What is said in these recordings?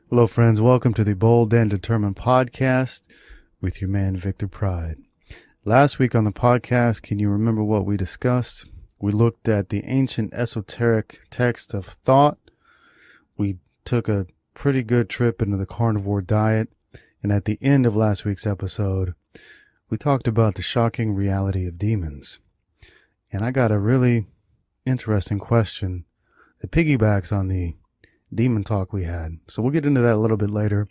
Hello, friends. Welcome to the Bold and Determined podcast with your man, Victor Pride. Last week on the podcast, can you remember what we discussed? We looked at the ancient esoteric text of thought. We took a pretty good trip into the carnivore diet. And at the end of last week's episode, we talked about the shocking reality of demons. And I got a really interesting question that piggybacks on the demon talk we had. So we'll get into that a little bit later.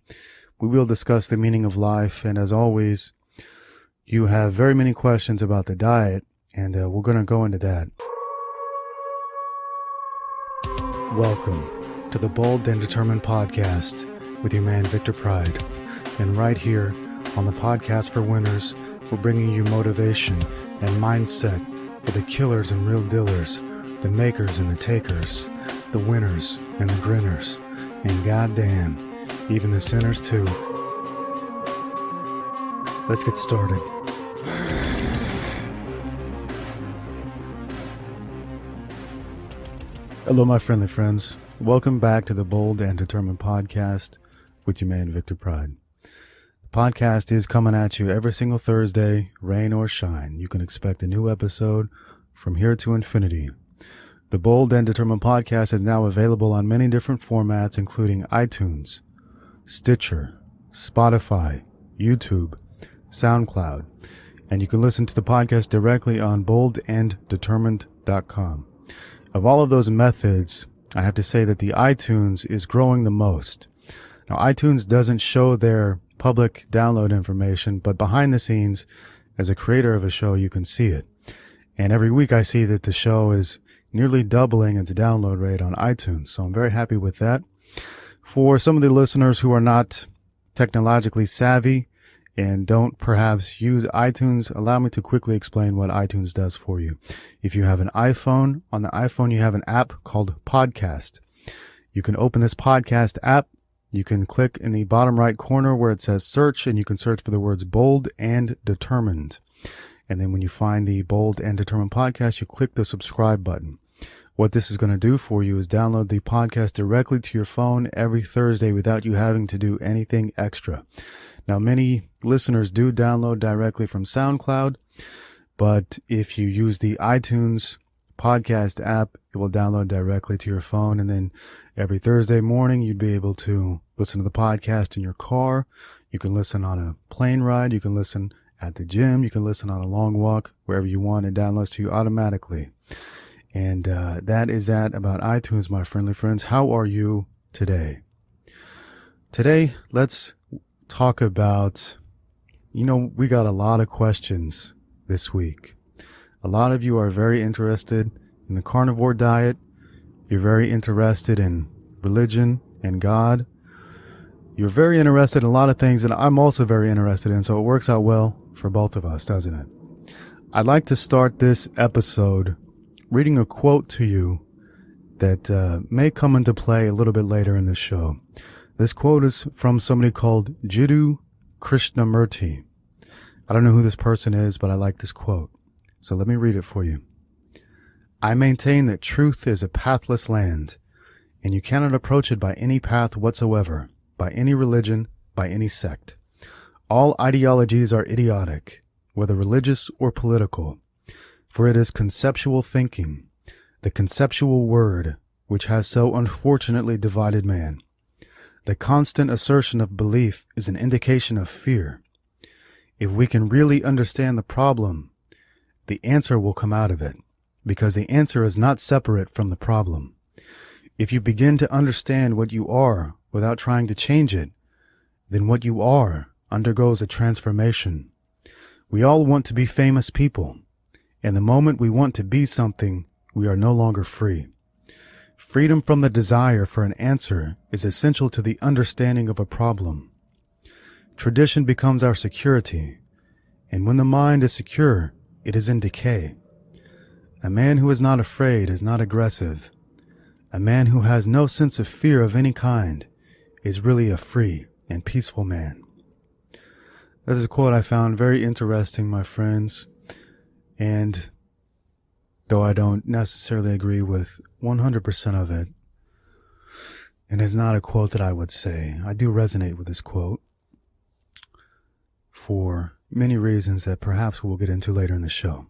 We will discuss the meaning of life. And as always, you have very many questions about the diet, and we're going to go into that. Welcome to the Bold and Determined podcast with your man, Victor Pride. And right here on the podcast for winners, we're bringing you motivation and mindset for the killers and real dealers, the makers and the takers, the winners and the grinners, and goddamn, even the sinners too. Let's get started. Hello, my friendly friends. Welcome back to the Bold and Determined podcast with your man, Victor Pride. The podcast is coming at you every single Thursday, rain or shine. You can expect a new episode from here to infinity. The Bold and Determined podcast is now available on many different formats, including iTunes, Stitcher, Spotify, YouTube, SoundCloud, and you can listen to the podcast directly on boldanddetermined.com. Of all of those methods, I have to say that the iTunes is growing the most. Now, iTunes doesn't show their public download information, but behind the scenes, as a creator of a show, you can see it. And every week I see that the show is nearly doubling its download rate on iTunes. So I'm very happy with that. For some of the listeners who are not technologically savvy and don't perhaps use iTunes, allow me to quickly explain what iTunes does for you. If you have an iPhone, on the iPhone you have an app called Podcast. You can open this podcast app. You can click in the bottom right corner where it says search, and you can search for the words bold and determined. And then when you find the Bold and Determined podcast, you click the subscribe button. What this is going to do for you is download the podcast directly to your phone every Thursday without you having to do anything extra. Now, many listeners do download directly from SoundCloud, but if you use the iTunes podcast app, it will download directly to your phone. And then every Thursday morning, you'd be able to listen to the podcast in your car. You can listen on a plane ride. You can listen at the gym. You can listen on a long walk, wherever you want. It downloads to you automatically. And that is that about iTunes, my friendly friends. How are you today? Today, let's talk about, we got a lot of questions this week. A lot of you are very interested in the carnivore diet. You're very interested in religion and God. You're very interested in a lot of things that I'm also very interested in, so it works out well for both of us, doesn't it? I'd like to start this episode reading a quote to you that may come into play a little bit later in the show. This quote is from somebody called Jiddu Krishnamurti. I don't know who this person is, but I like this quote. So let me read it for you. I maintain that truth is a pathless land, and you cannot approach it by any path whatsoever, by any religion, by any sect. All ideologies are idiotic, whether religious or political, for it is conceptual thinking, the conceptual word, which has so unfortunately divided man. The constant assertion of belief is an indication of fear. If we can really understand the problem, the answer will come out of it, because the answer is not separate from the problem. If you begin to understand what you are without trying to change it, then what you are undergoes a transformation. We all want to be famous people, and the moment we want to be something, we are no longer free. Freedom from the desire for an answer is essential to the understanding of a problem. Tradition becomes our security, and when the mind is secure, it is in decay. A man who is not afraid is not aggressive. A man who has no sense of fear of any kind is really a free and peaceful man. That is a quote I found very interesting, my friends, and though I don't necessarily agree with 100% of it, And it's not a quote that I would say. I do resonate with this quote for many reasons that perhaps we'll get into later in the show.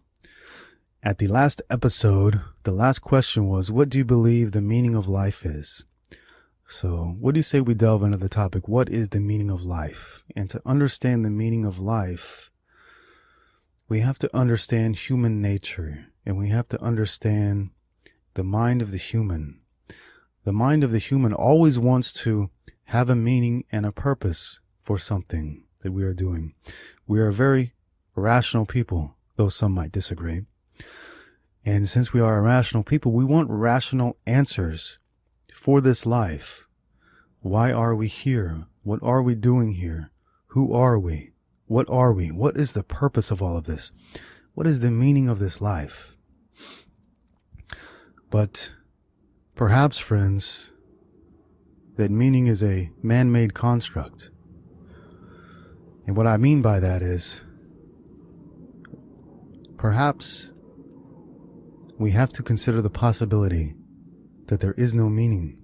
At the last episode, the last question was, what do you believe the meaning of life is? So what do you say we delve into the topic, what is the meaning of life? And to understand the meaning of life, we have to understand human nature, and we have to understand the mind of the human. The mind of the human always wants to have a meaning and a purpose for something that we are doing. We are very rational people, though some might disagree. And since we are rational people, we want rational answers for this life. Why are we here? What are we doing here? Who are we? What are we? What is the purpose of all of this? What is the meaning of this life? But perhaps, friends, that meaning is a man-made construct. And what I mean by that is, perhaps we have to consider the possibility that there is no meaning.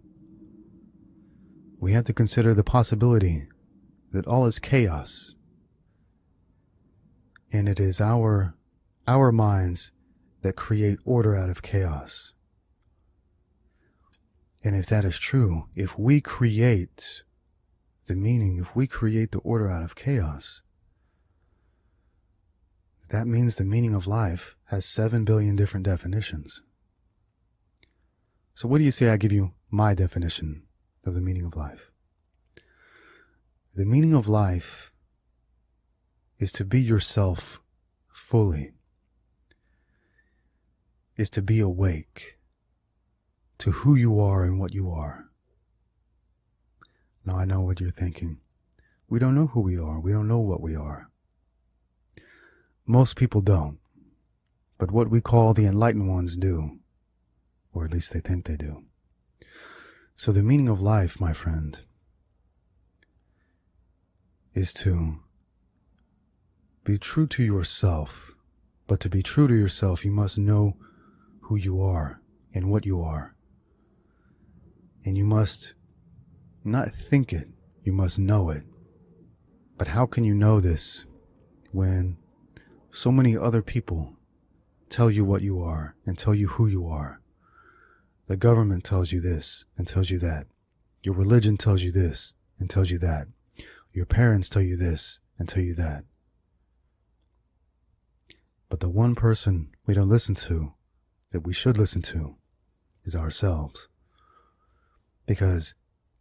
We have to consider the possibility that all is chaos. And it is our minds that create order out of chaos. And if that is true, if we create the meaning, if we create the order out of chaos, that means the meaning of life has 7 billion different definitions. So what do you say I give you my definition of the meaning of life? The meaning of life is to be yourself fully, is to be awake to who you are and what you are. Now I know what you're thinking. We don't know who we are. We don't know what we are. Most people don't. But what we call the enlightened ones do. Or at least they think they do. So the meaning of life, my friend, is to be true to yourself. But to be true to yourself, you must know who you are and what you are. And you must not think it, you must know it. But how can you know this when so many other people tell you what you are and tell you who you are? The government tells you this and tells you that. Your religion tells you this and tells you that. Your parents tell you this and tell you that. But the one person we don't listen to, that we should listen to, is ourselves. Because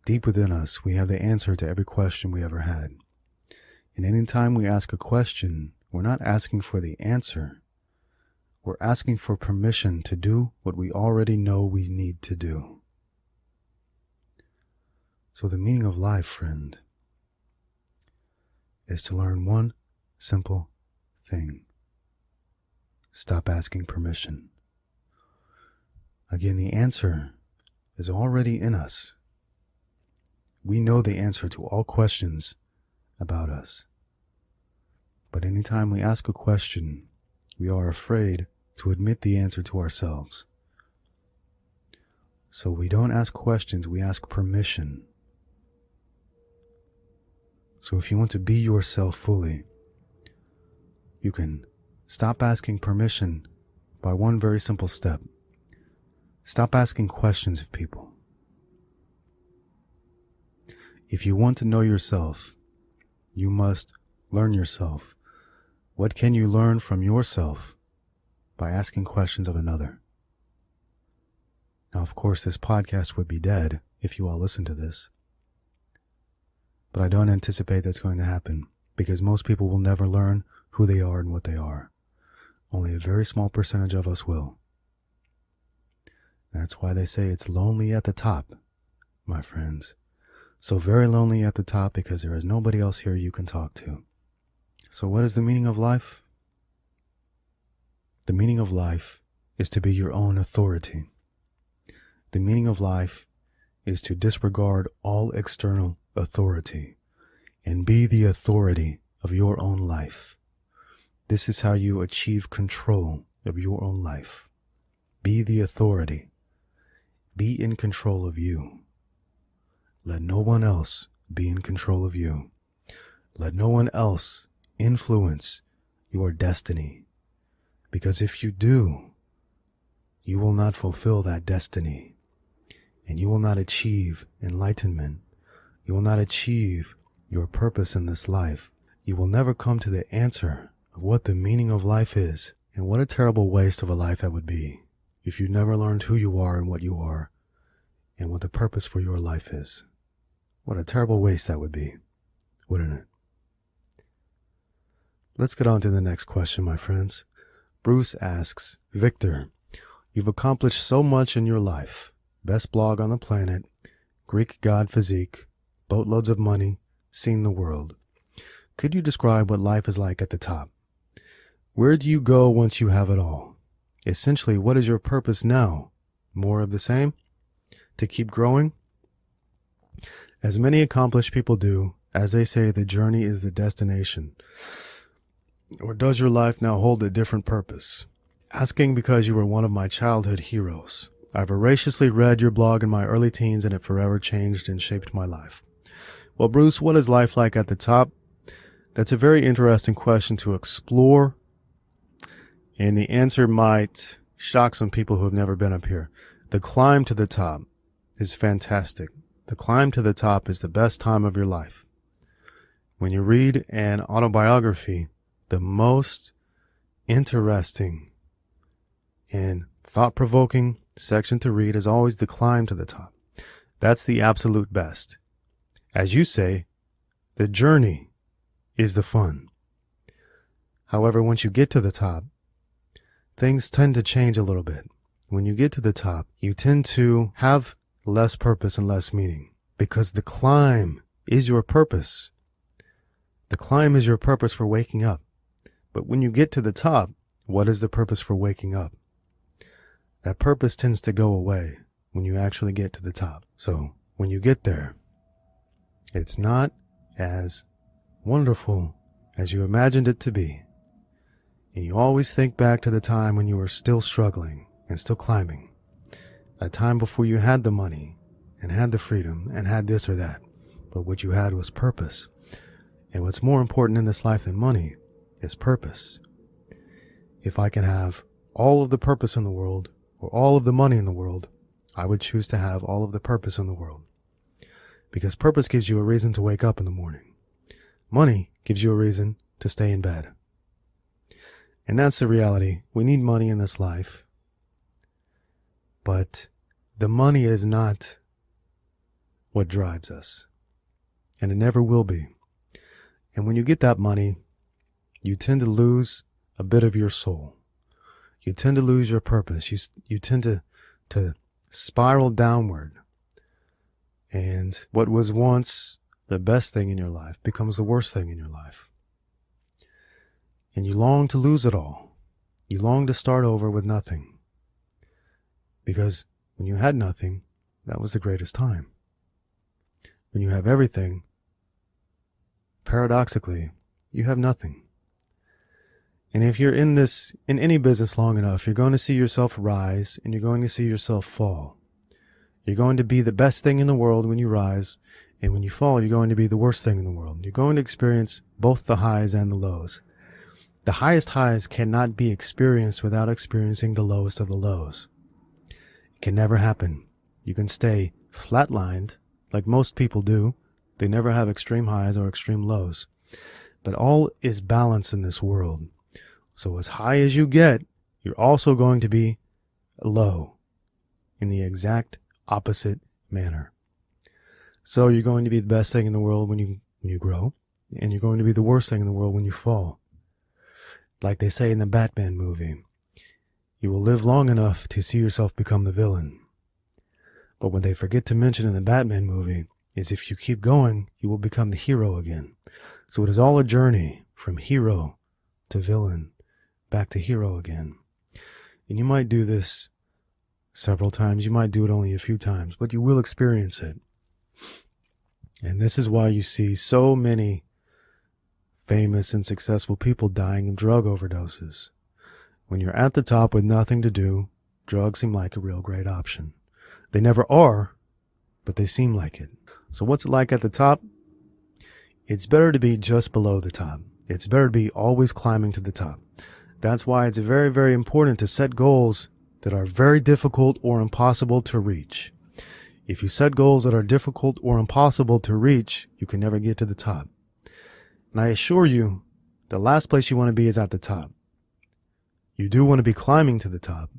deep within us, we have the answer to every question we ever had. And anytime we ask a question, we're not asking for the answer. We're asking for permission to do what we already know we need to do. So the meaning of life, friend, is to learn one simple thing. Stop asking permission. Again, the answer is already in us. We know the answer to all questions about us. But anytime we ask a question, we are afraid to admit the answer to ourselves. So we don't ask questions, we ask permission. So if you want to be yourself fully, you can stop asking permission by one very simple step. Stop asking questions of people. If you want to know yourself, you must learn yourself. What can you learn from yourself by asking questions of another? Now, of course, this podcast would be dead if you all listen to this. But I don't anticipate that's going to happen because most people will never learn who they are and what they are. Only a very small percentage of us will. That's why they say it's lonely at the top, my friends. So very lonely at the top because there is nobody else here you can talk to. So what is the meaning of life? The meaning of life is to be your own authority. The meaning of life is to disregard all external authority and be the authority of your own life. This is how you achieve control of your own life. Be the authority. Be in control of you. Let no one else be in control of you. Let no one else influence your destiny. Because if you do, you will not fulfill that destiny. And you will not achieve enlightenment. You will not achieve your purpose in this life. You will never come to the answer of what the meaning of life is. And what a terrible waste of a life that would be if you never learned who you are and what you are and what the purpose for your life is. What a terrible waste that would be, wouldn't it? Let's get on to the next question, my friends. Bruce asks, Victor, you've accomplished so much in your life. Best blog on the planet, Greek god physique, boatloads of money, seen the world. Could you describe what life is like at the top? Where do you go once you have it all? Essentially, what is your purpose now? More of the same? To keep growing? As many accomplished people do, as they say, the journey is the destination. Or does your life now hold a different purpose? Asking because you were one of my childhood heroes. I've voraciously read your blog in my early teens and it forever changed and shaped my life. Well, Bruce, what is life like at the top? That's a very interesting question to explore. And the answer might shock some people who have never been up here. The climb to the top is fantastic. The climb to the top is the best time of your life. When you read an autobiography, the most interesting and thought-provoking section to read is always the climb to the top. That's the absolute best. As you say, the journey is the fun. However, once you get to the top, things tend to change a little bit. When you get to the top, you tend to have less purpose and less meaning because the climb is your purpose. The climb is your purpose for waking up. But when you get to the top, what is the purpose for waking up? That purpose tends to go away when you actually get to the top. So when you get there, it's not as wonderful as you imagined it to be. And you always think back to the time when you were still struggling and still climbing. That time before you had the money and had the freedom and had this or that. But what you had was purpose. And what's more important in this life than money is purpose. If I can have all of the purpose in the world or all of the money in the world, I would choose to have all of the purpose in the world. Because purpose gives you a reason to wake up in the morning. Money gives you a reason to stay in bed. And that's the reality. We need money in this life. But the money is not what drives us. And it never will be. And when you get that money, you tend to lose a bit of your soul. You tend to lose your purpose. You tend to spiral downward. And what was once the best thing in your life becomes the worst thing in your life. And you long to lose it all. You long to start over with nothing. Because when you had nothing, that was the greatest time. When you have everything, paradoxically, you have nothing. And if you're in any business long enough, you're going to see yourself rise and you're going to see yourself fall. You're going to be the best thing in the world when you rise, and when you fall, you're going to be the worst thing in the world. You're going to experience both the highs and the lows. The highest highs cannot be experienced without experiencing the lowest of the lows. It can never happen. You can stay flatlined, like most people do. They never have extreme highs or extreme lows. But all is balance in this world. So as high as you get, you're also going to be low in the exact opposite manner. So you're going to be the best thing in the world when you grow, and you're going to be the worst thing in the world when you fall. Like they say in the Batman movie, you will live long enough to see yourself become the villain. But what they forget to mention in the Batman movie is if you keep going, you will become the hero again. So it is all a journey from hero to villain, back to hero again. And you might do this several times. You might do it only a few times, but you will experience it. And this is why you see so many famous and successful people dying of drug overdoses. When you're at the top with nothing to do, drugs seem like a real great option. They never are, but they seem like it. So what's it like at the top? It's better to be just below the top. It's better to be always climbing to the top. That's why it's very, very important to set goals that are very difficult or impossible to reach. If you set goals that are difficult or impossible to reach, you can never get to the top. And I assure you, the last place you want to be is at the top. You do want to be climbing to the top.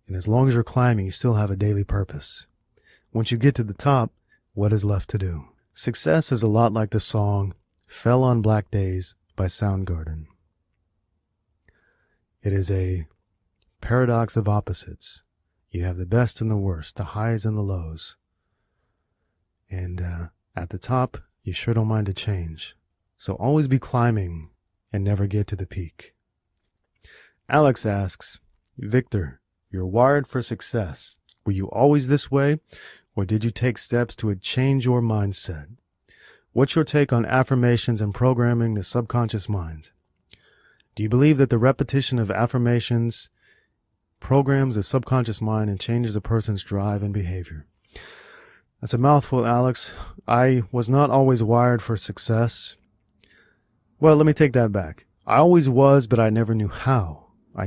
And as long as you're climbing, you still have a daily purpose. Once you get to the top, what is left to do? Success is a lot like the song Fell on Black Days by Soundgarden. It is a paradox of opposites. You have the best and the worst, the highs and the lows. And at the top, you sure don't mind a change. So always be climbing and never get to the peak. Alex asks, Victor, you're wired for success. Were you always this way, or did you take steps to change your mindset? What's your take on affirmations and programming the subconscious mind? Do you believe that the repetition of affirmations programs the subconscious mind and changes a person's drive and behavior? That's a mouthful, Alex. I was not always wired for success. Well, let me take that back. I always was, but I never knew how. I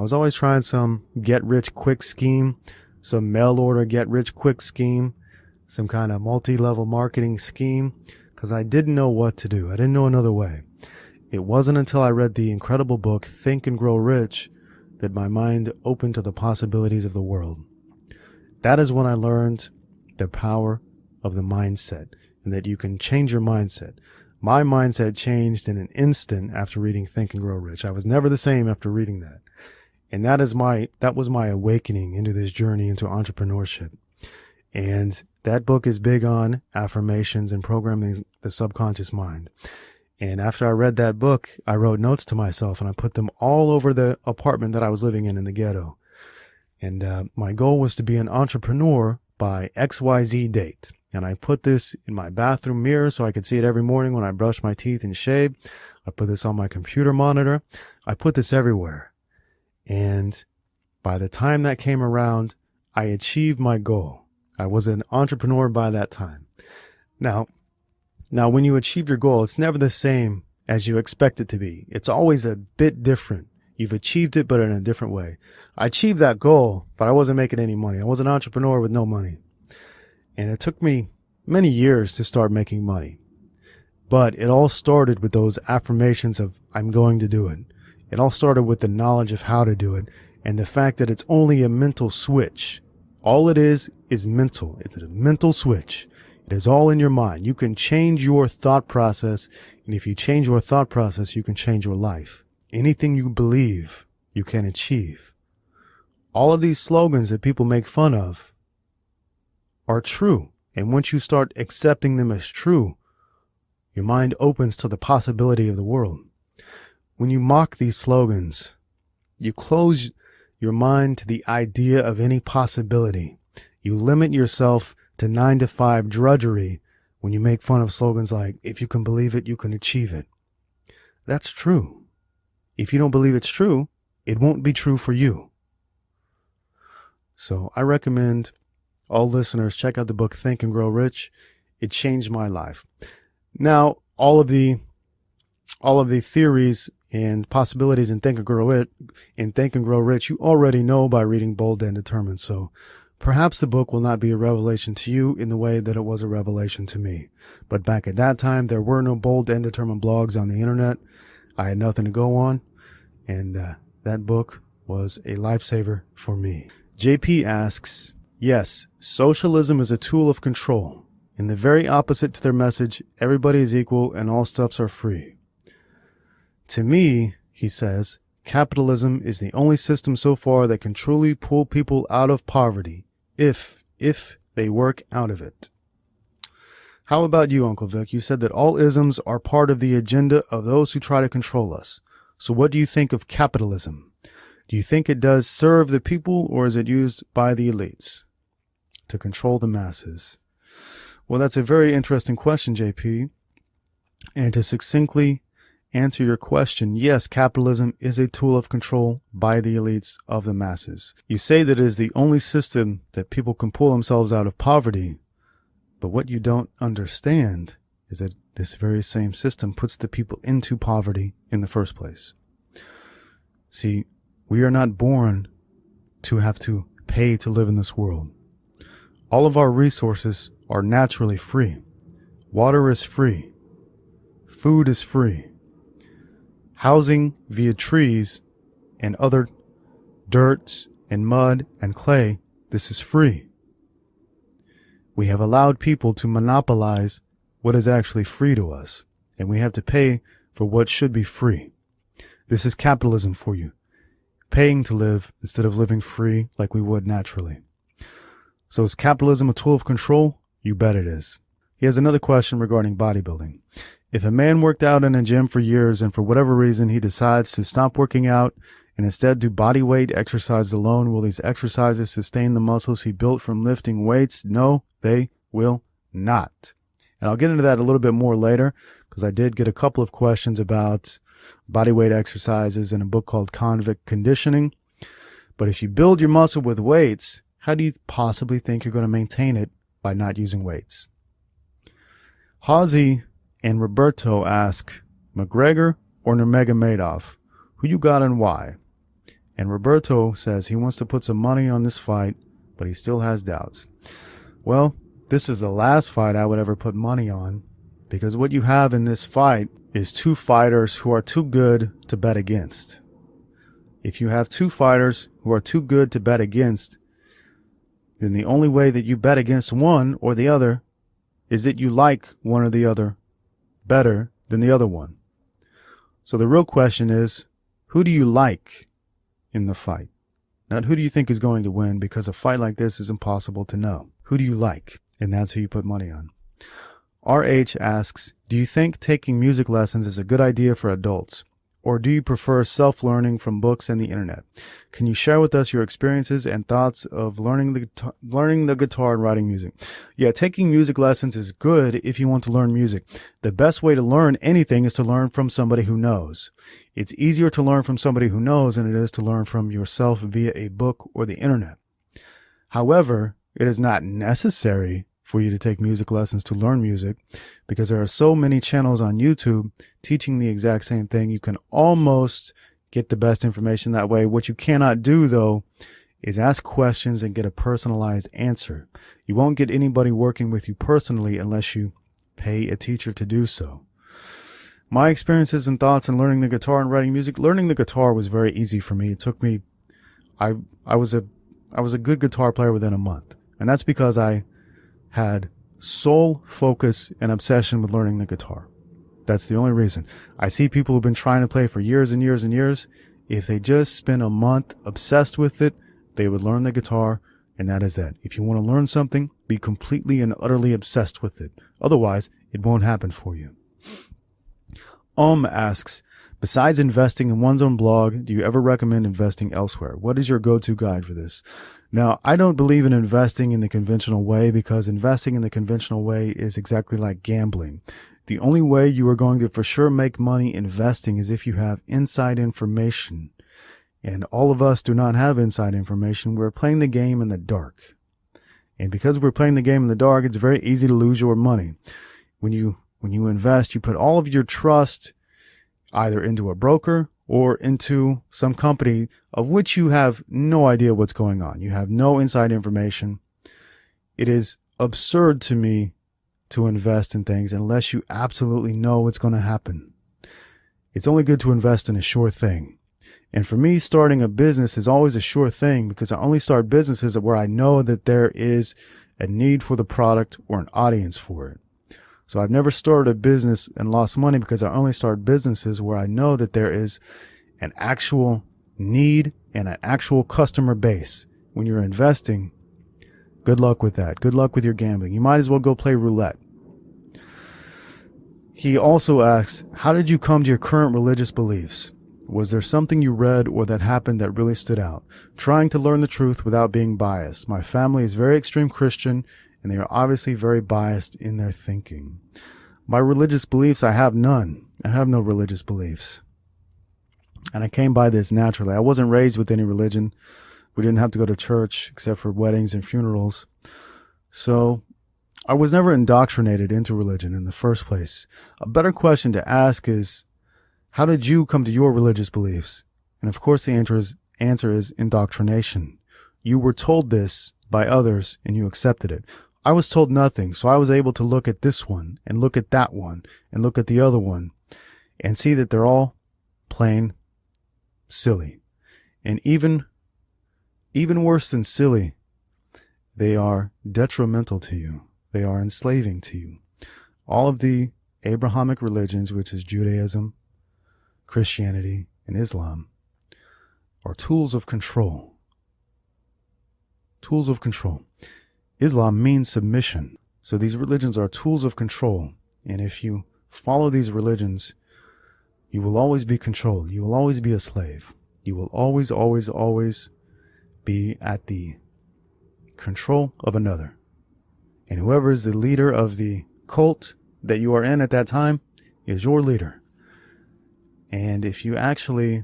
was always trying some get-rich-quick scheme, some mail-order get-rich-quick scheme, some kind of multi-level marketing scheme, because I didn't know what to do. I didn't know another way. It wasn't until I read the incredible book, Think and Grow Rich, that my mind opened to the possibilities of the world. That is when I learned the power of the mindset, and that you can change your mindset. My mindset changed in an instant after reading Think and Grow Rich. I was never the same after reading that. And that was my awakening into this journey into entrepreneurship. And that book is big on affirmations and programming the subconscious mind. And after I read that book, I wrote notes to myself and I put them all over the apartment that I was living in the ghetto. And my goal was to be an entrepreneur by XYZ date. And I put this in my bathroom mirror so I could see it every morning when I brush my teeth and shave. I put this on my computer monitor. I put this everywhere. And by the time that came around, I achieved my goal. I was an entrepreneur by that time. Now, when you achieve your goal, it's never the same as you expect it to be. It's always a bit different. You've achieved it, but in a different way. I achieved that goal, but I wasn't making any money. I was an entrepreneur with no money. And it took me many years to start making money. But it all started with those affirmations of, I'm going to do it. It all started with the knowledge of how to do it and the fact that it's only a mental switch. All it is mental. It's a mental switch. It is all in your mind. You can change your thought process. And if you change your thought process, you can change your life. Anything you believe, you can achieve. All of these slogans that people make fun of are true. And once you start accepting them as true, your mind opens to the possibility of the world. When you mock these slogans, you close your mind to the idea of any possibility. You limit yourself to 9-to-5 drudgery when you make fun of slogans like, if you can believe it, you can achieve it. That's true. If you don't believe it's true, it won't be true for you. So I recommend all listeners check out the book Think and Grow Rich. It changed my life. Now, all of the theories and possibilities in Think and Grow Rich, you already know by reading Bold and Determined. So perhaps the book will not be a revelation to you in the way that it was a revelation to me. But back at that time, there were no Bold and Determined blogs on the internet. I had nothing to go on. And that book was a lifesaver for me. JP asks, yes, socialism is a tool of control. In the very opposite to their message, everybody is equal and all stuffs are free. To me, he says, capitalism is the only system so far that can truly pull people out of poverty, if they work out of it. How about you, Uncle Vic? You said that all isms are part of the agenda of those who try to control us. So what do you think of capitalism? Do you think it does serve the people, or is it used by the elites to control the masses? Well, that's a very interesting question, JP. And to succinctly answer your question, yes, capitalism is a tool of control by the elites of the masses. You say that it is the only system that people can pull themselves out of poverty, But what you don't understand is that this very same system puts the people into poverty in the first place. See, we are not born to have to pay to live in this world. All of our resources are naturally free. Water is free. Food is free. Housing via trees and other dirt and mud and clay, this is free. We have allowed people to monopolize what is actually free to us, and we have to pay for what should be free. This is capitalism for you. Paying to live instead of living free like we would naturally. So is capitalism a tool of control? You bet it is. He has another question regarding bodybuilding. If a man worked out in a gym for years and for whatever reason he decides to stop working out and instead do body weight exercise alone, will these exercises sustain the muscles he built from lifting weights? No, they will not. And I'll get into that a little bit more later because I did get a couple of questions about body weight exercises in a book called Convict Conditioning. But if you build your muscle with weights, how do you possibly think you're going to maintain it by not using weights? Hazy and Roberto ask, McGregor or Nurmagomedov, who you got and why? And Roberto says he wants to put some money on this fight, but he still has doubts. Well, this is the last fight I would ever put money on, because what you have in this fight is two fighters who are too good to bet against. If you have two fighters who are too good to bet against, then the only way that you bet against one or the other is that you like one or the other better than the other one. So the real question is, who do you like in the fight? Not who do you think is going to win, because a fight like this is impossible to know. Who do you like? And that's who you put money on. RH asks, do you think taking music lessons is a good idea for adults? Or do you prefer self-learning from books and the internet? Can you share with us your experiences and thoughts of learning the guitar and writing music? Yeah, taking music lessons is good if you want to learn music. The best way to learn anything is to learn from somebody who knows. It's easier to learn from somebody who knows than it is to learn from yourself via a book or the internet. However, it is not necessary for you to take music lessons to learn music, because there are so many channels on YouTube teaching the exact same thing. You can almost get the best information that way. What you cannot do, though, is ask questions and get a personalized answer. You won't get anybody working with you personally unless you pay a teacher to do so. My experiences and thoughts in learning the guitar and writing music. Learning the guitar was very easy for me. It took me, I was a good guitar player within a month. And that's because I had sole focus and obsession with learning the guitar. That's the only reason. I see people who've been trying to play for years and years and years. If they just spend a month obsessed with it, they would learn the guitar, and that is that. If you want to learn something, be completely and utterly obsessed with it. Otherwise, it won't happen for you. Asks, besides investing in one's own blog, do you ever recommend investing elsewhere? What is your go-to guide for this? Now, I don't believe in investing in the conventional way, because investing in the conventional way is exactly like gambling. The only way you are going to for sure make money investing is if you have inside information. And all of us do not have inside information. We're playing the game in the dark. And because we're playing the game in the dark, it's very easy to lose your money. When you invest, you put all of your trust either into a broker or into some company of which you have no idea what's going on. You have no inside information. It is absurd to me to invest in things unless you absolutely know what's going to happen. It's only good to invest in a sure thing. And for me, starting a business is always a sure thing, because I only start businesses where I know that there is a need for the product or an audience for it. So I've never started a business and lost money, because I only start businesses where I know that there is an actual need and an actual customer base. When you're investing, good luck with that. Good luck with your gambling. You might as well go play roulette. He also asks, how did you come to your current religious beliefs? Was there something you read or that happened that really stood out? Trying to learn the truth without being biased. My family is very extreme Christian, and they are obviously very biased in their thinking. My religious beliefs, I have none. I have no religious beliefs. And I came by this naturally. I wasn't raised with any religion. We didn't have to go to church except for weddings and funerals. So I was never indoctrinated into religion in the first place. A better question to ask is, how did you come to your religious beliefs? And of course the answer is indoctrination. You were told this by others and you accepted it. I was told nothing, so I was able to look at this one and look at that one and look at the other one and see that they're all plain silly. And even worse than silly, they are detrimental to you. They are enslaving to you. All of the Abrahamic religions, which is Judaism, Christianity, and Islam, are tools of control. Tools of control. Islam means submission. So these religions are tools of control. And if you follow these religions, you will always be controlled. You will always be a slave. You will always, always, always be at the control of another. And whoever is the leader of the cult that you are in at that time is your leader. And if you actually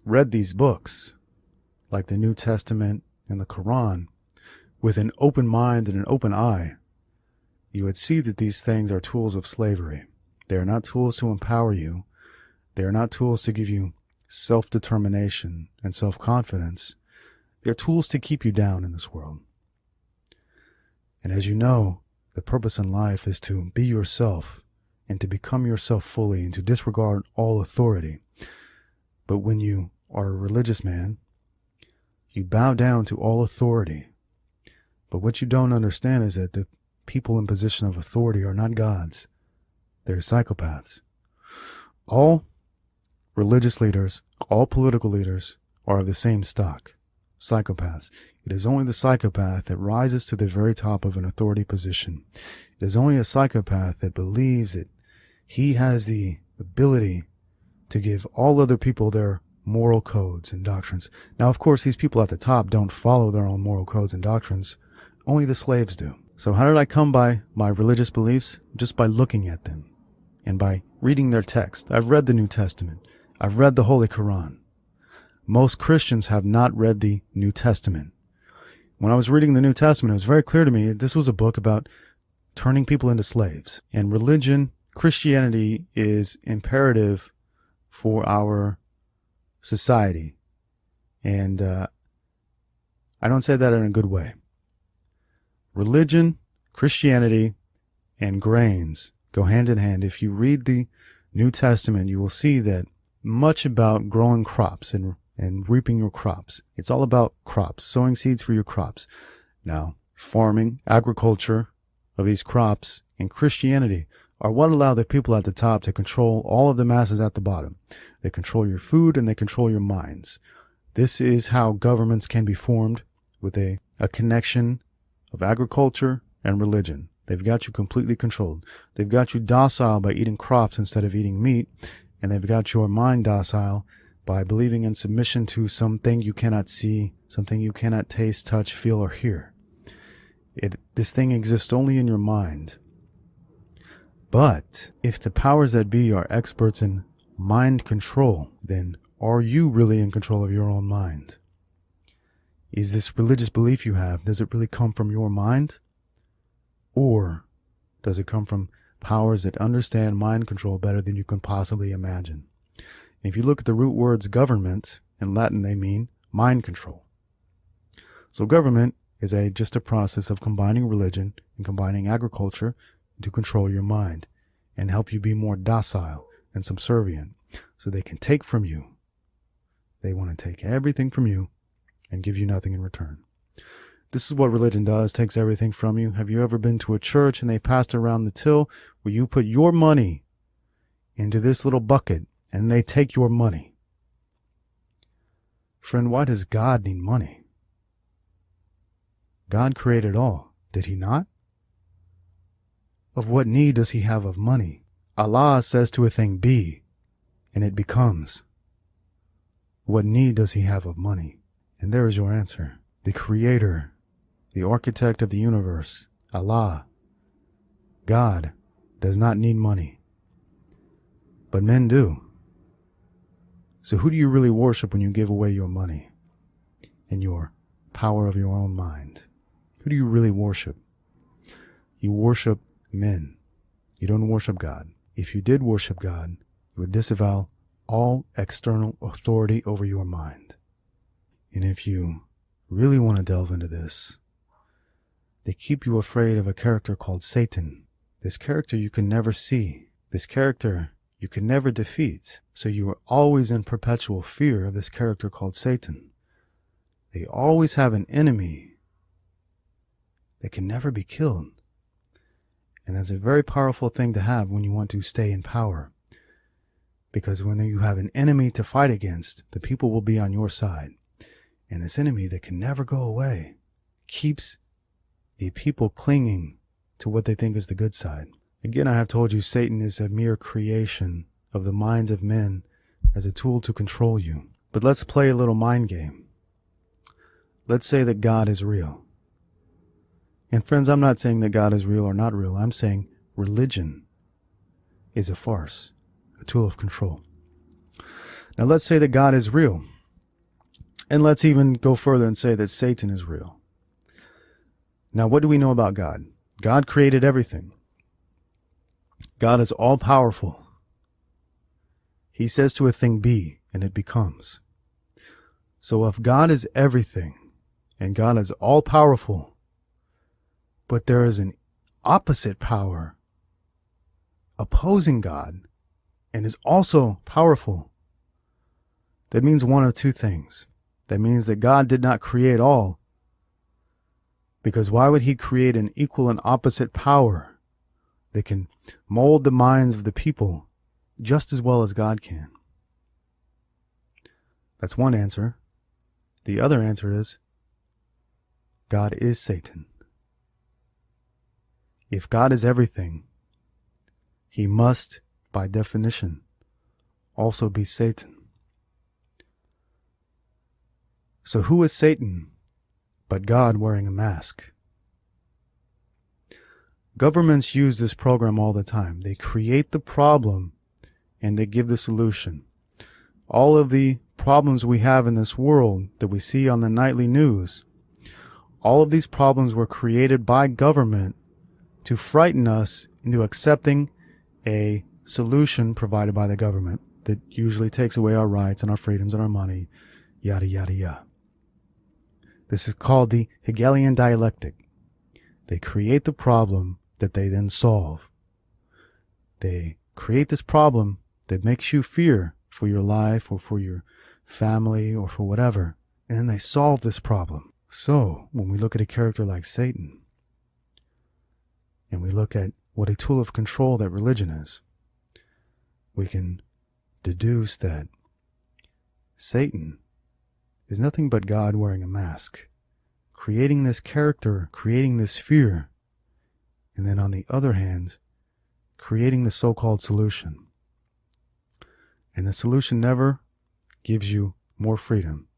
read these books, like the New Testament and the Quran, with an open mind and an open eye, you would see that these things are tools of slavery. They are not tools to empower you. They are not tools to give you self-determination and self-confidence. They're tools to keep you down in this world. And as you know, the purpose in life is to be yourself and to become yourself fully and to disregard all authority. But when you are a religious man, you bow down to all authority. But what you don't understand is that the people in position of authority are not gods. They're psychopaths. All religious leaders, all political leaders are of the same stock. Psychopaths. It is only the psychopath that rises to the very top of an authority position. It is only a psychopath that believes that he has the ability to give all other people their moral codes and doctrines. Now, of course, these people at the top don't follow their own moral codes and doctrines. Only the slaves do. So how did I come by my religious beliefs? Just by looking at them and by reading their text. I've read the New Testament. I've read the Holy Quran. Most Christians have not read the New Testament. When I was reading the New Testament, it was very clear to me that this was a book about turning people into slaves. And religion, Christianity, is imperative for our society. And I don't say that in a good way. Religion, Christianity, and grains go hand in hand. If you read the New Testament, you will see that much about growing crops and reaping your crops. It's all about crops, sowing seeds for your crops. Now, farming, agriculture of these crops, and Christianity are what allow the people at the top to control all of the masses at the bottom. They control your food and they control your minds. This is how governments can be formed, with a connection of agriculture and religion. They've got you completely controlled. They've got you docile by eating crops instead of eating meat, and they've got your mind docile by believing in submission to something you cannot see, something you cannot taste, touch, feel, or hear. This thing exists only in your mind. But if the powers that be are experts in mind control, then are you really in control of your own mind? Is this religious belief you have, does it really come from your mind? Or does it come from powers that understand mind control better than you can possibly imagine? If you look at the root words government, in Latin they mean mind control. So government is just a process of combining religion and combining agriculture to control your mind and help you be more docile and subservient so they can take from you. They want to take everything from you and give you nothing in return. This is what religion does, takes everything from you. Have you ever been to a church and they passed around the till where you put your money into this little bucket and they take your money? Friend, why does God need money? God created all, did he not? Of what need does he have of money? Allah says to a thing, be, and it becomes. What need does he have of money? And there is your answer. The creator, the architect of the universe, Allah, God, does not need money. But men do. So who do you really worship when you give away your money and your power of your own mind? Who do you really worship? You worship men. You don't worship God. If you did worship God, you would disavow all external authority over your mind. And if you really want to delve into this, they keep you afraid of a character called Satan. This character you can never see. This character you can never defeat. So you are always in perpetual fear of this character called Satan. They always have an enemy that can never be killed. And that's a very powerful thing to have when you want to stay in power. Because when you have an enemy to fight against, the people will be on your side. And this enemy that can never go away keeps the people clinging to what they think is the good side. Again, I have told you Satan is a mere creation of the minds of men as a tool to control you. But let's play a little mind game. Let's say that God is real. And friends, I'm not saying that God is real or not real. I'm saying religion is a farce, a tool of control. Now let's say that God is real. And let's even go further and say that Satan is real. Now, what do we know about God? God created everything. God is all-powerful. He says to a thing, be, and it becomes. So if God is everything, and God is all-powerful, but there is an opposite power opposing God and is also powerful, that means one of two things. That means that God did not create all, because why would he create an equal and opposite power that can mold the minds of the people just as well as God can? That's one answer. The other answer is God is Satan. If God is everything, he must, by definition, also be Satan. So who is Satan but God wearing a mask? Governments use this program all the time. They create the problem and they give the solution. All of the problems we have in this world that we see on the nightly news, all of these problems were created by government to frighten us into accepting a solution provided by the government that usually takes away our rights and our freedoms and our money, yada, yada, yada. This is called the Hegelian dialectic. They create the problem that they then solve. They create this problem that makes you fear for your life or for your family or for whatever, and then they solve this problem. So, when we look at a character like Satan, and we look at what a tool of control that religion is, we can deduce that Satan is nothing but God wearing a mask, creating this character, creating this fear, and then on the other hand, creating the so-called solution. And the solution never gives you more freedom.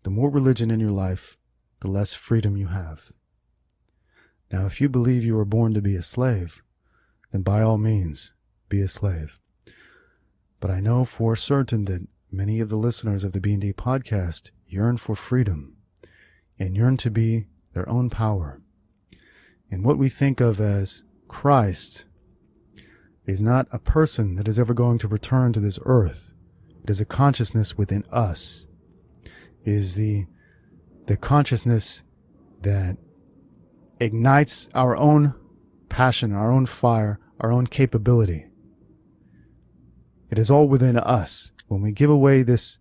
The more religion in your life, the less freedom you have. Now, if you believe you were born to be a slave, then by all means, be a slave. But I know for certain that many of the listeners of the B&D podcast yearn for freedom and yearn to be their own power. And what we think of as Christ is not a person that is ever going to return to this earth. It is a consciousness within us. It is the consciousness that ignites our own passion, our own fire, our own capability. It is all within us. When we give away this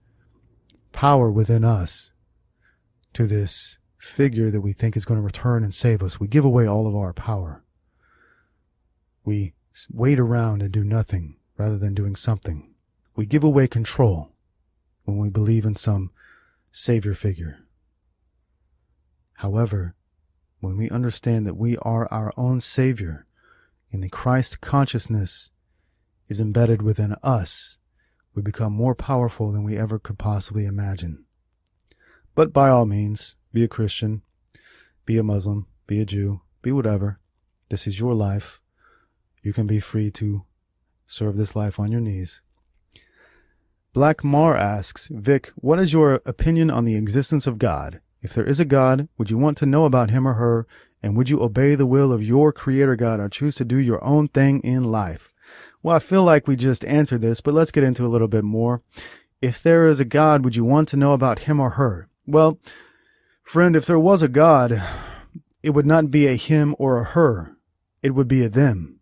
power within us to this figure that we think is going to return and save us, we give away all of our power. We wait around and do nothing rather than doing something. We give away control when we believe in some savior figure. However, when we understand that we are our own savior and the Christ consciousness is embedded within us, we become more powerful than we ever could possibly imagine. But by all means, be a Christian, be a Muslim, be a Jew, be whatever. This is your life. You can be free to serve this life on your knees. Black Mar asks, Vic, what is your opinion on the existence of God? If there is a God, would you want to know about him or her And would you obey the will of your Creator God or choose to do your own thing in life? Well, I feel like we just answered this, but let's get into a little bit more. If there is a God, would you want to know about him or her? Well, friend, if there was a God, it would not be a him or a her. It would be a them.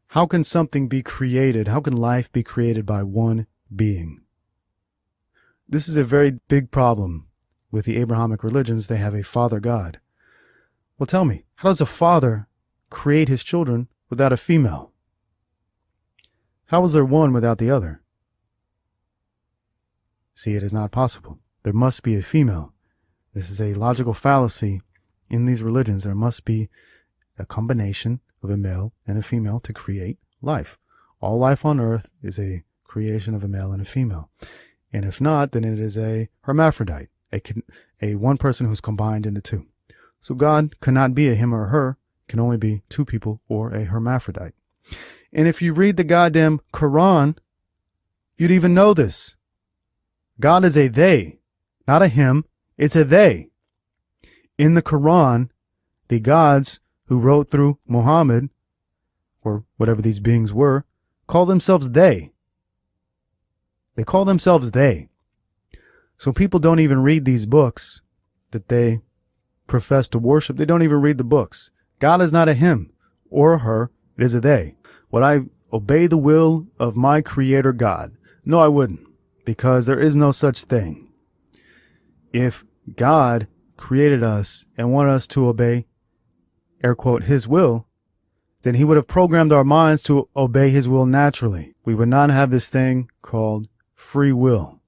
How can something be created? How can life be created by one being? This is a very big problem with the Abrahamic religions. They have a father God. Well, tell me, how does a father create his children without a female? How is there one without the other? See, it is not possible. There must be a female. This is a logical fallacy in these religions. There must be a combination of a male and a female to create life. All life on earth is a creation of a male and a female. And if not, then it is a hermaphrodite, a one person who's combined into two. So God cannot be a him or a her, can only be two people or a hermaphrodite. And if you read the goddamn Quran, you'd even know this. God is a they, not a him. It's a they. In the Quran, the gods who wrote through Muhammad, or whatever these beings were, call themselves they. They call themselves they. So people don't even read these books that they profess to worship. They don't even read the books. God is not a him or a her. It is a they. Would I obey the will of my Creator God? No, I wouldn't, because there is no such thing. If God created us and wanted us to obey, air quote, his will, then he would have programmed our minds to obey his will naturally. We would not have this thing called free will,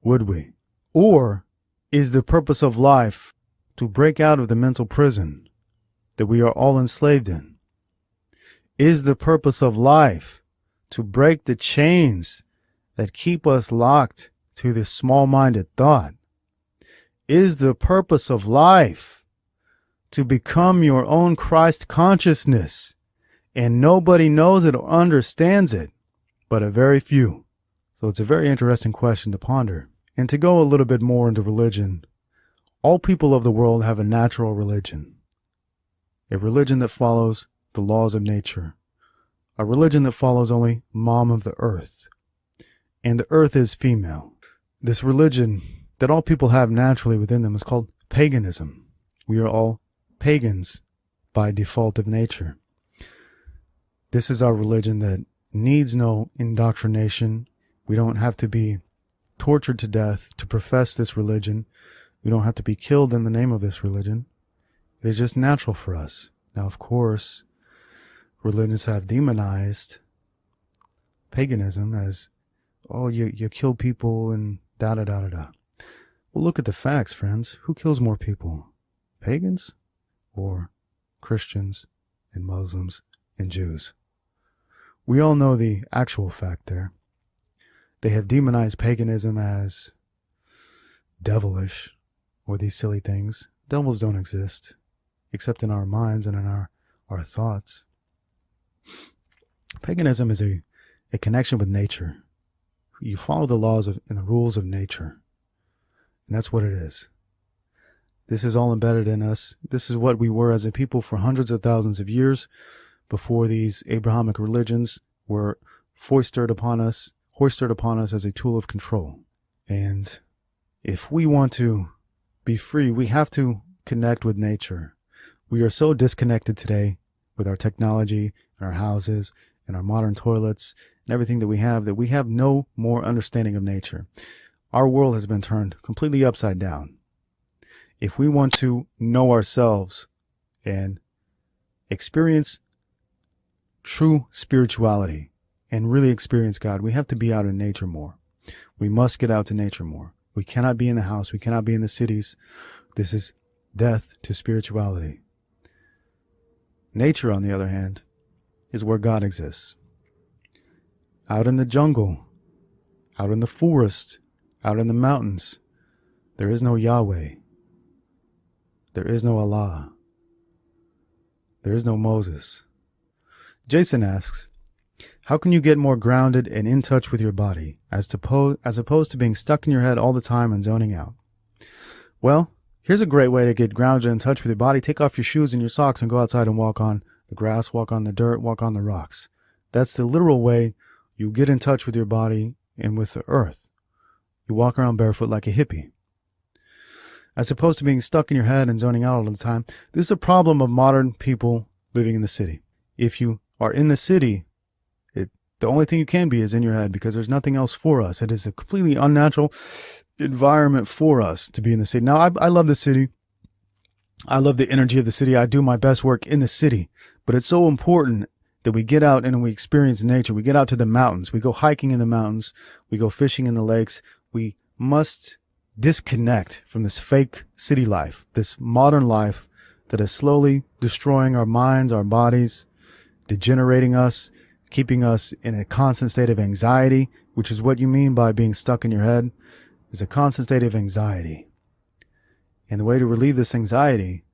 would we? Or is the purpose of life to break out of the mental prison that we are all enslaved in? Is the purpose of life to break the chains that keep us locked to this small-minded thought? Is the purpose of life to become your own Christ consciousness, and nobody knows it or understands it but a very few? So it's a very interesting question to ponder. And to go a little bit more into religion, all people of the world have a natural religion, a religion that follows the laws of nature, a religion that follows only mom of the earth, and the earth is female. This religion that all people have naturally within them is called paganism. We are all pagans by default of nature. This is our religion that needs no indoctrination. We don't have to be tortured to death to profess this religion. We don't have to be killed in the name of this religion. It is just natural for us. Now, of course, religions have demonized paganism as, oh, you kill people and da-da-da-da-da. Well, look at the facts, friends. Who kills more people? Pagans or Christians and Muslims and Jews? We all know the actual fact there. They have demonized paganism as devilish or these silly things. Devils don't exist except in our minds and in our thoughts. Paganism is a connection with nature. You follow the laws and the rules of nature. And that's what it is. This is all embedded in us. This is what we were as a people for hundreds of thousands of years before these Abrahamic religions were foisted upon us as a tool of control. And if we want to be free, we have to connect with nature. We are so disconnected today with our technology and our houses and our modern toilets and everything that we have no more understanding of nature. Our world has been turned completely upside down. If we want to know ourselves and experience true spirituality and really experience God, we have to be out in nature more. We must get out to nature more. We cannot be in the house. We cannot be in the cities. This is death to spirituality. Nature, on the other hand, is where God exists. Out in the jungle, out in the forest, out in the mountains, there is no Yahweh. There is no Allah. There is no Moses. Jason asks, how can you get more grounded and in touch with your body as opposed to being stuck in your head all the time and zoning out? Well, Here's a great way to get grounded in touch with your body. Take off your shoes and your socks and go outside and walk on the grass, walk on the dirt, walk on the rocks. That's the literal way you get in touch with your body and with the earth. You walk around barefoot like a hippie. As opposed to being stuck in your head and zoning out all the time. This is a problem of modern people living in the city. If you are in the city, the only thing you can be is in your head, because there's nothing else for us. It is a completely unnatural environment for us to be in the city. Now, I love the city. I love the energy of the city. I do my best work in the city. But it's so important that we get out and we experience nature. We get out to the mountains. We go hiking in the mountains. We go fishing in the lakes. We must disconnect from this fake city life, this modern life that is slowly destroying our minds, our bodies, degenerating us, keeping us in a constant state of anxiety, which is what you mean by being stuck in your head, is a constant state of anxiety. And the way to relieve this anxiety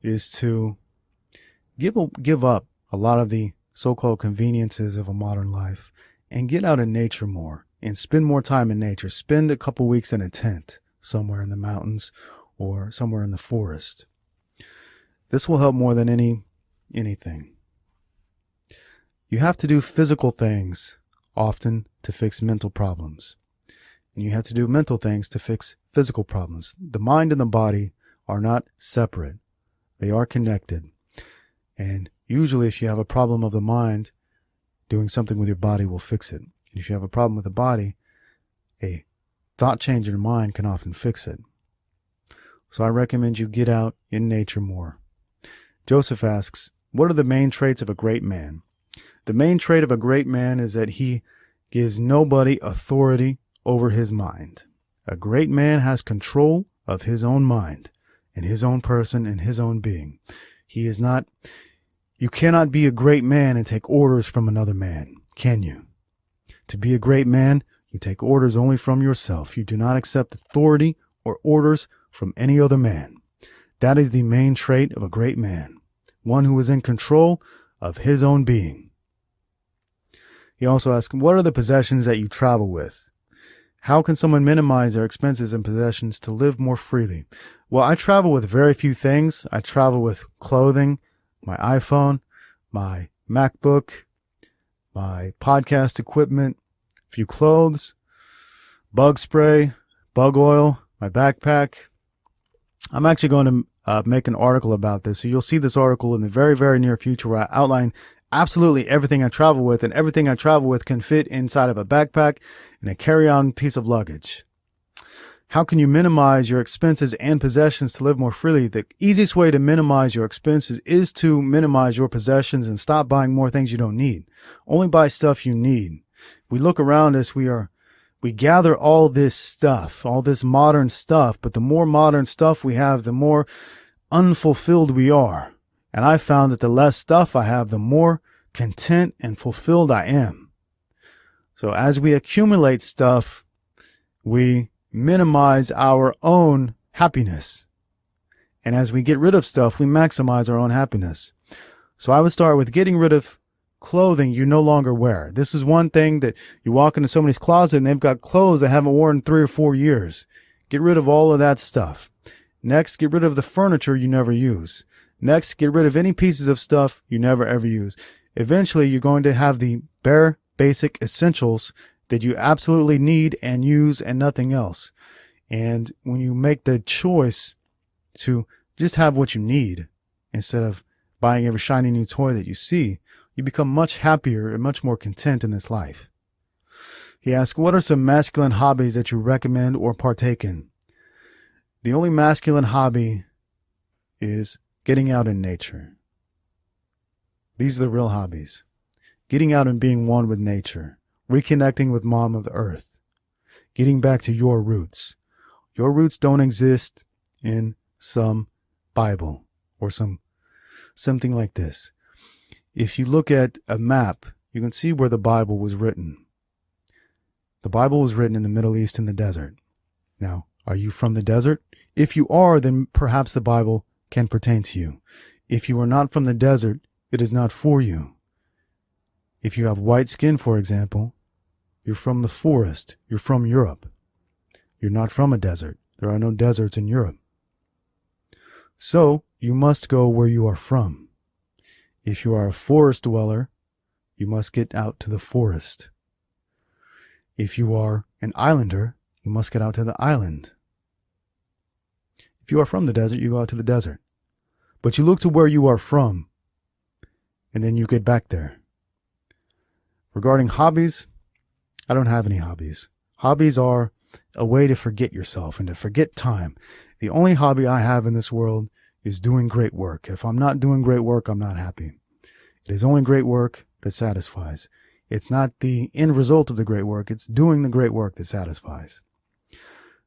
is to give up a lot of the so-called conveniences of a modern life and get out in nature more and spend more time in nature. Spend a couple weeks in a tent somewhere in the mountains or somewhere in the forest. This will help more than anything. You have to do physical things often to fix mental problems. And you have to do mental things to fix physical problems. The mind and the body are not separate. They are connected. And usually if you have a problem of the mind, doing something with your body will fix it. And if you have a problem with the body, a thought change in your mind can often fix it. So I recommend you get out in nature more. Joseph asks, what are the main traits of a great man? The main trait of a great man is that he gives nobody authority over his mind. A great man has control of his own mind and his own person and his own being. You cannot be a great man and take orders from another man, can you? To be a great man, you take orders only from yourself. You do not accept authority or orders from any other man. That is the main trait of a great man, one who is in control of his own being. He also asks, what are the possessions that you travel with? How can someone minimize their expenses and possessions to live more freely? Well, I travel with very few things. I travel with clothing, my iPhone, my MacBook, my podcast equipment, a few clothes, bug spray, bug oil, my backpack. I'm actually going to make an article about this. So you'll see this article in the very, very near future where I outline absolutely everything I travel with, and everything I travel with can fit inside of a backpack and a carry-on piece of luggage. How can you minimize your expenses and possessions to live more freely? The easiest way to minimize your expenses is to minimize your possessions and stop buying more things you don't need. Only buy stuff you need. We look around us, we gather all this stuff, all this modern stuff, but the more modern stuff we have, the more unfulfilled we are. And I found that the less stuff I have, the more content and fulfilled I am. So as we accumulate stuff, we minimize our own happiness. And as we get rid of stuff, we maximize our own happiness. So I would start with getting rid of clothing you no longer wear. This is one thing that you walk into somebody's closet and they've got clothes they haven't worn in 3 or 4 years. Get rid of all of that stuff. Next, get rid of the furniture you never use. Next, get rid of any pieces of stuff you never ever use. Eventually, you're going to have the bare basic essentials that you absolutely need and use and nothing else. And when you make the choice to just have what you need instead of buying every shiny new toy that you see, you become much happier and much more content in this life. He asks, what are some masculine hobbies that you recommend or partake in? The only masculine hobby is getting out in nature. These are the real hobbies. Getting out and being one with nature. Reconnecting with Mom of the Earth. Getting back to your roots. Your roots don't exist in some Bible or something like this. If you look at a map, you can see where the Bible was written. The Bible was written in the Middle East in the desert. Now, are you from the desert? If you are, then perhaps the Bible can pertain to you. If you are not from the desert, it is not for you. If you have white skin, for example, you're from the forest. You're from Europe. You're not from a desert. There are no deserts in Europe. So you must go where you are from. If you are a forest dweller, you must get out to the forest. If you are an islander, you must get out to the island. If you are from the desert, you go out to the desert. But you look to where you are from, and then you get back there. Regarding hobbies, I don't have any hobbies. Hobbies are a way to forget yourself and to forget time. The only hobby I have in this world is doing great work. If I'm not doing great work, I'm not happy. It is only great work that satisfies. It's not the end result of the great work. It's doing the great work that satisfies.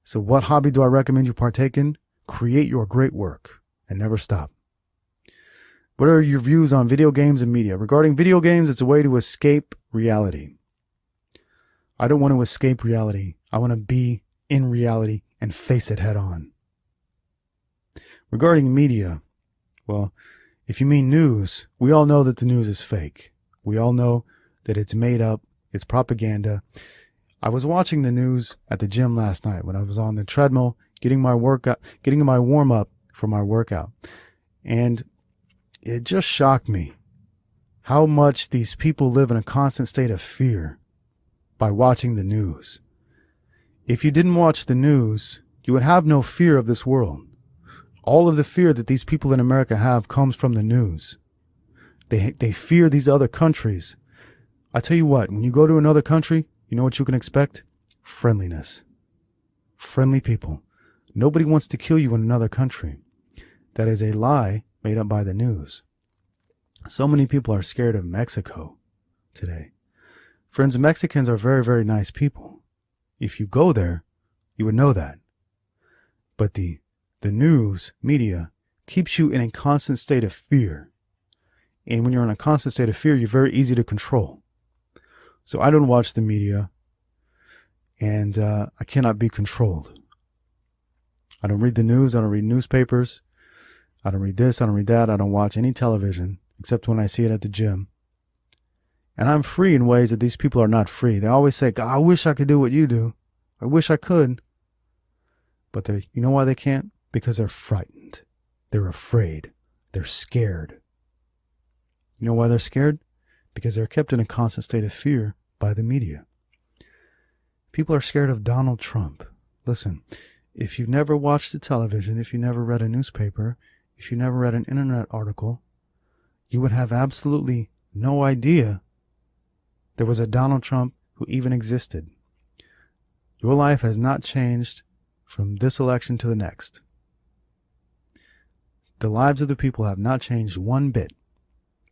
So what hobby do I recommend you partake in? Create your great work and never stop. What are your views on video games and media? Regarding video games, it's a way to escape reality. I don't want to escape reality. I want to be in reality and face it head on. Regarding media, well, if you mean news, we all know that the news is fake. We all know that it's made up. It's propaganda. I was watching the news at the gym last night when I was on the treadmill, getting my warm up for my workout. And it just shocked me how much these people live in a constant state of fear by watching the news. If you didn't watch the news, you would have no fear of this world. All of the fear that these people in America have comes from the news. They fear these other countries. I tell you what, when you go to another country, you know what you can expect? Friendliness. Friendly people. Nobody wants to kill you in another country. That is a lie made up by the news. So many people are scared of Mexico today. Friends, Mexicans are very, very nice people. If you go there, you would know that. But the news, media, keeps you in a constant state of fear. And when you're in a constant state of fear, you're very easy to control. So I don't watch the media, and I cannot be controlled. I don't read the news. I don't read newspapers. I don't read this. I don't read that. I don't watch any television, except when I see it at the gym. And I'm free in ways that these people are not free. They always say, God, I wish I could do what you do. I wish I could. But you know why they can't? Because they're frightened. They're afraid. They're scared. You know why they're scared? Because they're kept in a constant state of fear by the media. People are scared of Donald Trump. Listen, if you've never watched the television, if you never read a newspaper, if you never read an internet article, you would have absolutely no idea there was a Donald Trump who even existed. Your life has not changed from this election to the next. The lives of the people have not changed one bit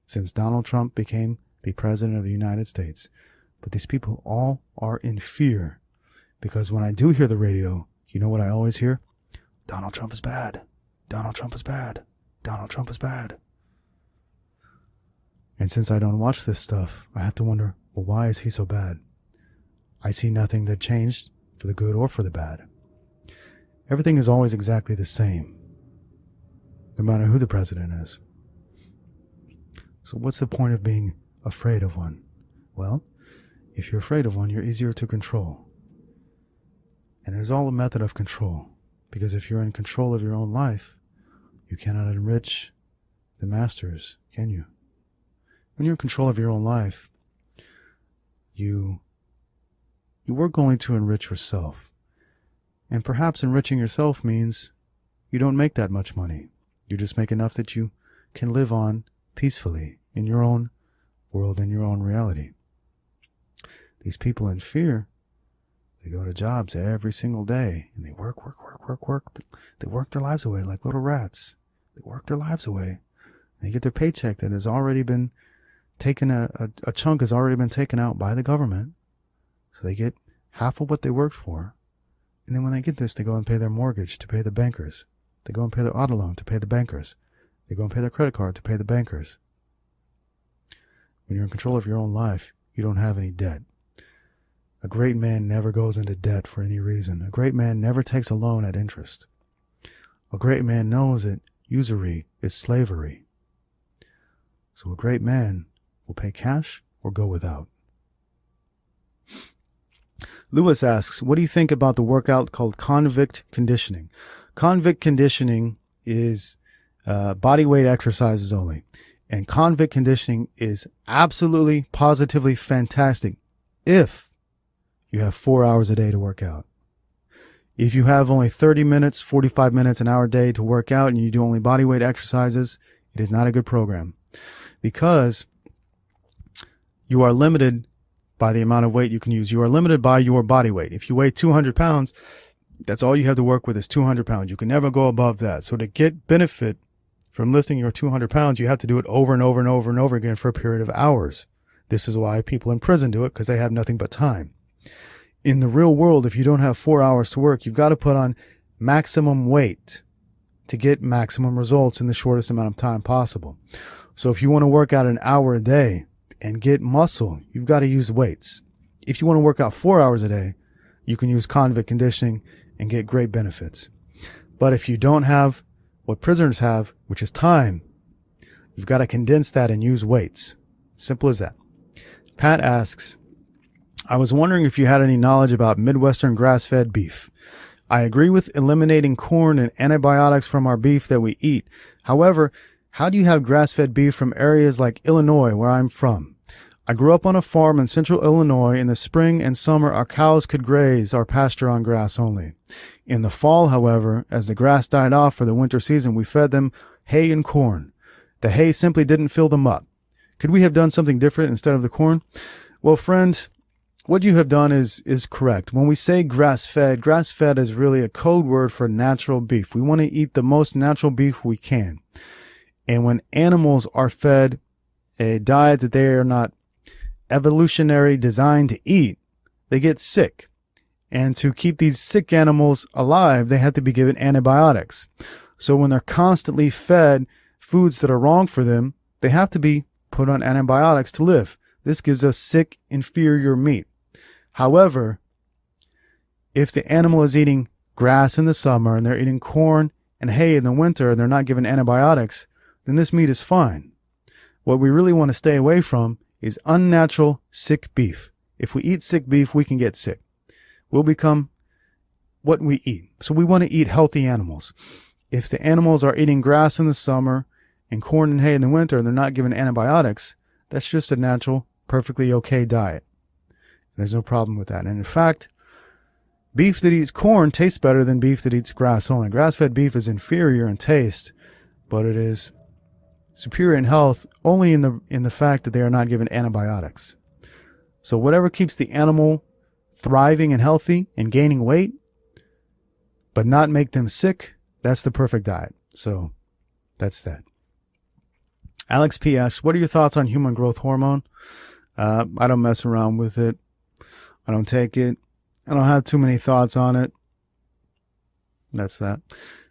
since Donald Trump became the president of the United States. But these people all are in fear because when I do hear the radio, you know what I always hear? Donald Trump is bad. Donald Trump is bad. Donald Trump is bad. And since I don't watch this stuff, I have to wonder, well, why is he so bad? I see nothing that changed for the good or for the bad. Everything is always exactly the same, no matter who the president is. So what's the point of being afraid of one? Well, if you're afraid of one, you're easier to control. And it's all a method of control. Because if you're in control of your own life, you cannot enrich the masters, can you? When you're in control of your own life, you are going to enrich yourself. And perhaps enriching yourself means you don't make that much money. You just make enough that you can live on peacefully in your own world, in your own reality. These people in fear, they go to jobs every single day and they work. They work their lives away like little rats. They work their lives away. They get their paycheck that has already been taken, a chunk has already been taken out by the government. So they get half of what they worked for. And then when they get this, they go and pay their mortgage to pay the bankers. They go and pay their auto loan to pay the bankers. They go and pay their credit card to pay the bankers. When you're in control of your own life, you don't have any debt. A great man never goes into debt for any reason. A great man never takes a loan at interest. A great man knows that usury is slavery. So a great man will pay cash or go without. Lewis asks, what do you think about the workout called convict conditioning? Convict conditioning is body weight exercises only. And convict conditioning is absolutely, positively fantastic if you have 4 hours a day to work out. If you have only 30 minutes, 45 minutes, an hour a day to work out and you do only body weight exercises, it is not a good program because you are limited by the amount of weight you can use. You are limited by your body weight. If you weigh 200 pounds, that's all you have to work with is 200 pounds. You can never go above that. So to get benefit from lifting your 200 pounds, you have to do it over and over and over and over again for a period of hours. This is why people in prison do it, because they have nothing but time. In the real world, if you don't have 4 hours to work, you've got to put on maximum weight to get maximum results in the shortest amount of time possible. So if you want to work out an hour a day and get muscle, you've got to use weights. If you want to work out 4 hours a day, you can use convict conditioning and get great benefits. But if you don't have what prisoners have, which is time, you've got to condense that and use weights. Simple as that. Pat asks, I was wondering if you had any knowledge about Midwestern grass-fed beef. I agree with eliminating corn and antibiotics from our beef that we eat. However, how do you have grass-fed beef from areas like Illinois, where I'm from? I grew up on a farm in central Illinois. In the spring and summer, our cows could graze our pasture on grass only. In the fall, however, as the grass died off for the winter season, we fed them hay and corn. The hay simply didn't fill them up. Could we have done something different instead of the corn? Well, friend, what you have done is correct. When we say grass-fed is really a code word for natural beef. We want to eat the most natural beef we can. And when animals are fed a diet that they are not evolutionary designed to eat, they get sick. And to keep these sick animals alive, they have to be given antibiotics. So when they're constantly fed foods that are wrong for them, they have to be put on antibiotics to live. This gives us sick, inferior meat. However, if the animal is eating grass in the summer and they're eating corn and hay in the winter and they're not given antibiotics, then this meat is fine. What we really want to stay away from is unnatural, sick beef. If we eat sick beef, we can get sick. We'll become what we eat. So we want to eat healthy animals. If the animals are eating grass in the summer and corn and hay in the winter and they're not given antibiotics, that's just a natural, perfectly okay diet. There's no problem with that. And in fact, beef that eats corn tastes better than beef that eats grass only. Grass-fed beef is inferior in taste, but it is superior in health only in the fact that they are not given antibiotics. So whatever keeps the animal thriving and healthy and gaining weight, but not make them sick, that's the perfect diet. So that's that. Alex P. asks, what are your thoughts on human growth hormone? I don't mess around with it. I don't take it. I don't have too many thoughts on it. That's that.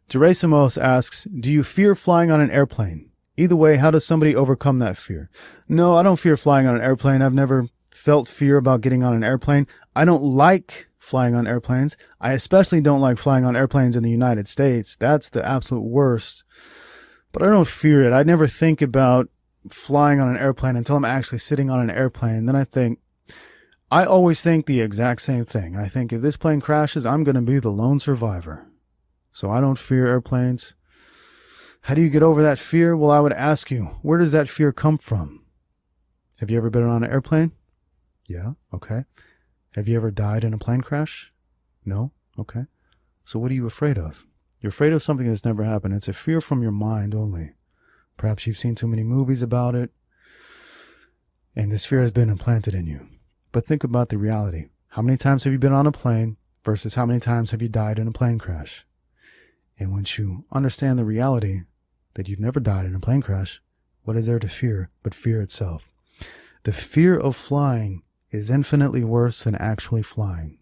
Gerasimos asks, do you fear flying on an airplane? Either way, how does somebody overcome that fear? No, I don't fear flying on an airplane. I've never felt fear about getting on an airplane. I don't like flying on airplanes. I especially don't like flying on airplanes in the United States. That's the absolute worst. But I don't fear it. I never think about flying on an airplane until I'm actually sitting on an airplane. Then I always think the exact same thing. I think if this plane crashes, I'm going to be the lone survivor. So I don't fear airplanes. How do you get over that fear? Well, I would ask you, where does that fear come from? Have you ever been on an airplane? Yeah. Okay. Have you ever died in a plane crash? No. Okay. So what are you afraid of? You're afraid of something that's never happened. It's a fear from your mind only. Perhaps you've seen too many movies about it, and this fear has been implanted in you. But think about the reality. How many times have you been on a plane versus how many times have you died in a plane crash? And once you understand the reality that you've never died in a plane crash, what is there to fear but fear itself? The fear of flying is infinitely worse than actually flying.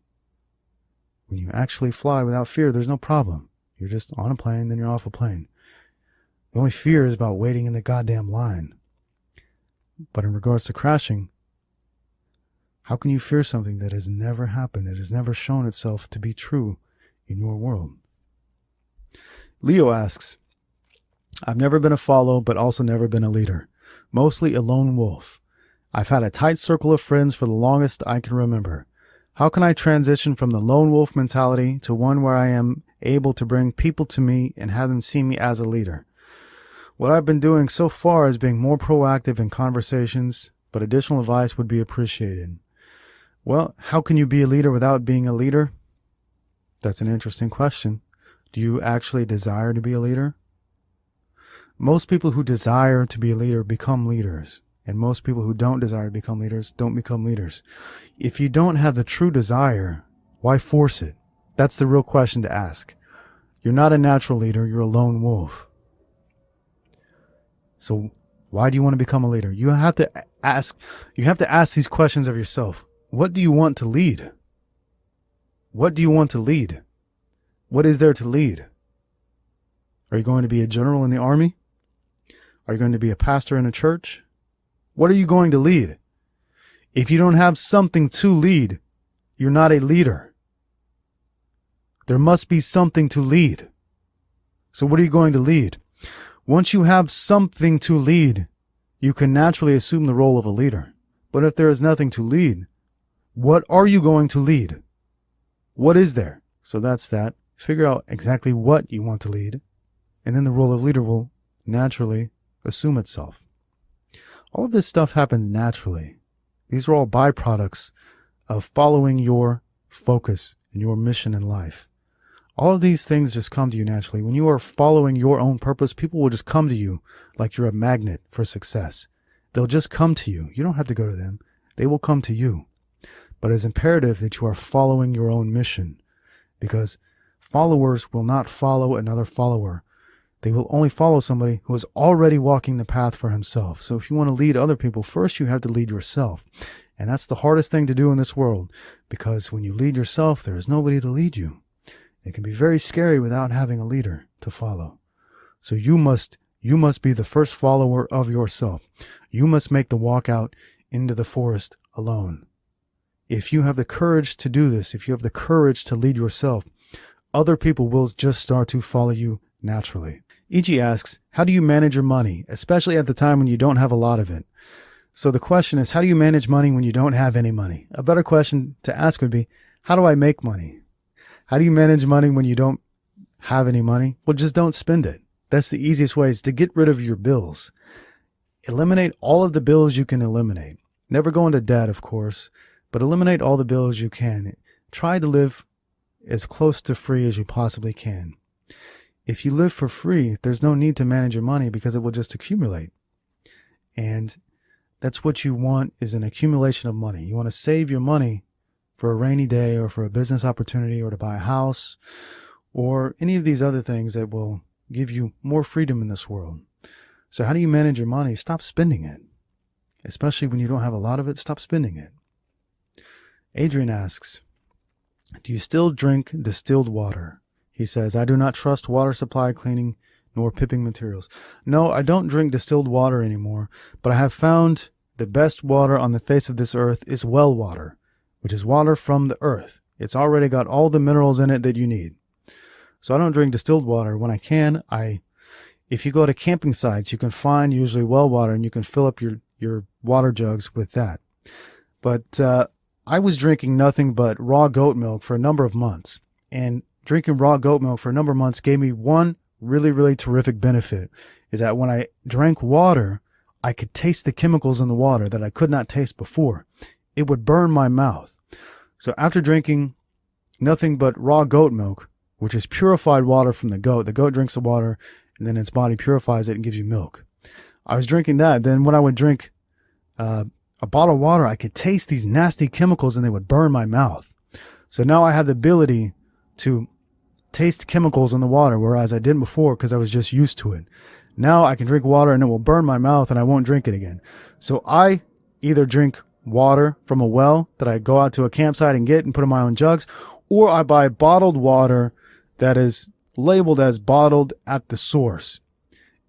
When you actually fly without fear, there's no problem. You're just on a plane, then you're off a plane. The only fear is about waiting in the goddamn line. But in regards to crashing, how can you fear something that has never happened? It has never shown itself to be true in your world. Leo asks, I've never been a follow, but also never been a leader. Mostly a lone wolf. I've had a tight circle of friends for the longest I can remember. How can I transition from the lone wolf mentality to one where I am able to bring people to me and have them see me as a leader? What I've been doing so far is being more proactive in conversations, but additional advice would be appreciated. Well, how can you be a leader without being a leader? That's an interesting question. Do you actually desire to be a leader? Most people who desire to be a leader become leaders, and most people who don't desire to become leaders don't become leaders. If you don't have the true desire, why force it? That's the real question to ask. You're not a natural leader, you're a lone wolf. So why do you want to become a leader? You have to ask these questions of yourself. What do you want to lead? What do you want to lead? What is there to lead? Are you going to be a general in the army? Are you going to be a pastor in a church? What are you going to lead? If you don't have something to lead, you're not a leader. There must be something to lead. So what are you going to lead? Once you have something to lead, you can naturally assume the role of a leader. But if there is nothing to lead, what are you going to lead? What is there? So that's that. Figure out exactly what you want to lead, and then the role of leader will naturally assume itself. All of this stuff happens naturally. These are all byproducts of following your focus and your mission in life. All of these things just come to you naturally. When you are following your own purpose, people will just come to you like you're a magnet for success. They'll just come to you. You don't have to go to them. They will come to you. But it's imperative that you are following your own mission, because followers will not follow another follower. They will only follow somebody who is already walking the path for himself. So if you want to lead other people, first you have to lead yourself. And that's the hardest thing to do in this world, because when you lead yourself, there is nobody to lead you. It can be very scary without having a leader to follow. So you must be the first follower of yourself. You must make the walk out into the forest alone. If you have the courage to do this, if you have the courage to lead yourself, other people will just start to follow you naturally. E.G. asks, how do you manage your money, especially at the time when you don't have a lot of it? So the question is, how do you manage money when you don't have any money? A better question to ask would be, how do I make money? How do you manage money when you don't have any money? Well, just don't spend it. That's the easiest way, is to get rid of your bills. Eliminate all of the bills you can eliminate. Never go into debt, of course, but eliminate all the bills you can. Try to live as close to free as you possibly can. If you live for free, there's no need to manage your money because it will just accumulate. And that's what you want, is an accumulation of money. You want to save your money for a rainy day, or for a business opportunity, or to buy a house, or any of these other things that will give you more freedom in this world. So how do you manage your money? Stop spending it. Especially when you don't have a lot of it, stop spending it. Adrian asks, do you still drink distilled water? He says, I do not trust water supply cleaning nor pipping materials. No, I don't drink distilled water anymore, but I have found the best water on the face of this earth is well water, which is water from the earth. It's already got all the minerals in it that you need. So I don't drink distilled water. When I can, if you go to camping sites, you can find usually well water, and you can fill up your water jugs with that. But I was drinking nothing but raw goat milk for a number of months, and drinking raw goat milk for a number of months gave me one really, really terrific benefit, is that when I drank water, I could taste the chemicals in the water that I could not taste before. It would burn my mouth. So after drinking nothing but raw goat milk, which is purified water from the goat drinks the water, and then its body purifies it and gives you milk. I was drinking that. Then when I would drink a bottle of water, I could taste these nasty chemicals and they would burn my mouth. So now I have the ability to taste chemicals in the water, whereas I didn't before because I was just used to it. Now I can drink water and it will burn my mouth and I won't drink it again. So I either drink water from a well that I go out to a campsite and get and put in my own jugs, or I buy bottled water that is labeled as bottled at the source,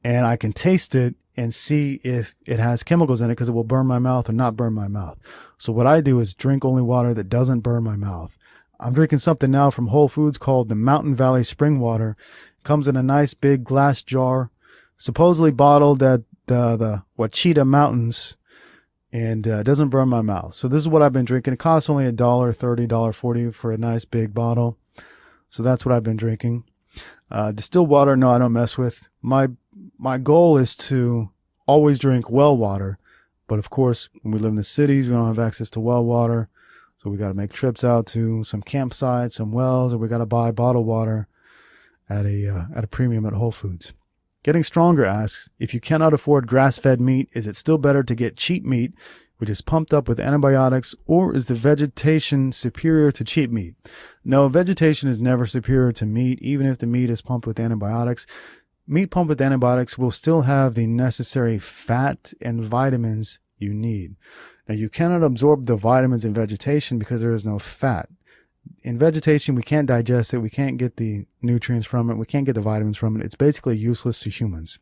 and I can taste it and see if it has chemicals in it, because it will burn my mouth or not burn my mouth. So what I do is drink only water that doesn't burn my mouth. I'm drinking something now from Whole Foods called the Mountain Valley Spring Water. Comes in a nice big glass jar, supposedly bottled at the Ouachita Mountains, and doesn't burn my mouth. So this is what I've been drinking. It costs only $1.30, $1.40 for a nice big bottle. So that's what I've been drinking. Distilled water, no, I don't mess with. My goal is to always drink well water. But of course, when we live in the cities, we don't have access to well water. So we got to make trips out to some campsites, some wells, or we got to buy bottled water at a premium at Whole Foods. Getting Stronger asks, if you cannot afford grass-fed meat, is it still better to get cheap meat, which is pumped up with antibiotics, or is the vegetation superior to cheap meat? No, vegetation is never superior to meat, even if the meat is pumped with antibiotics. Meat pumped with antibiotics will still have the necessary fat and vitamins you need. Now, you cannot absorb the vitamins in vegetation because there is no fat. In vegetation, we can't digest it. We can't get the nutrients from it. We can't get the vitamins from it. It's basically useless to humans.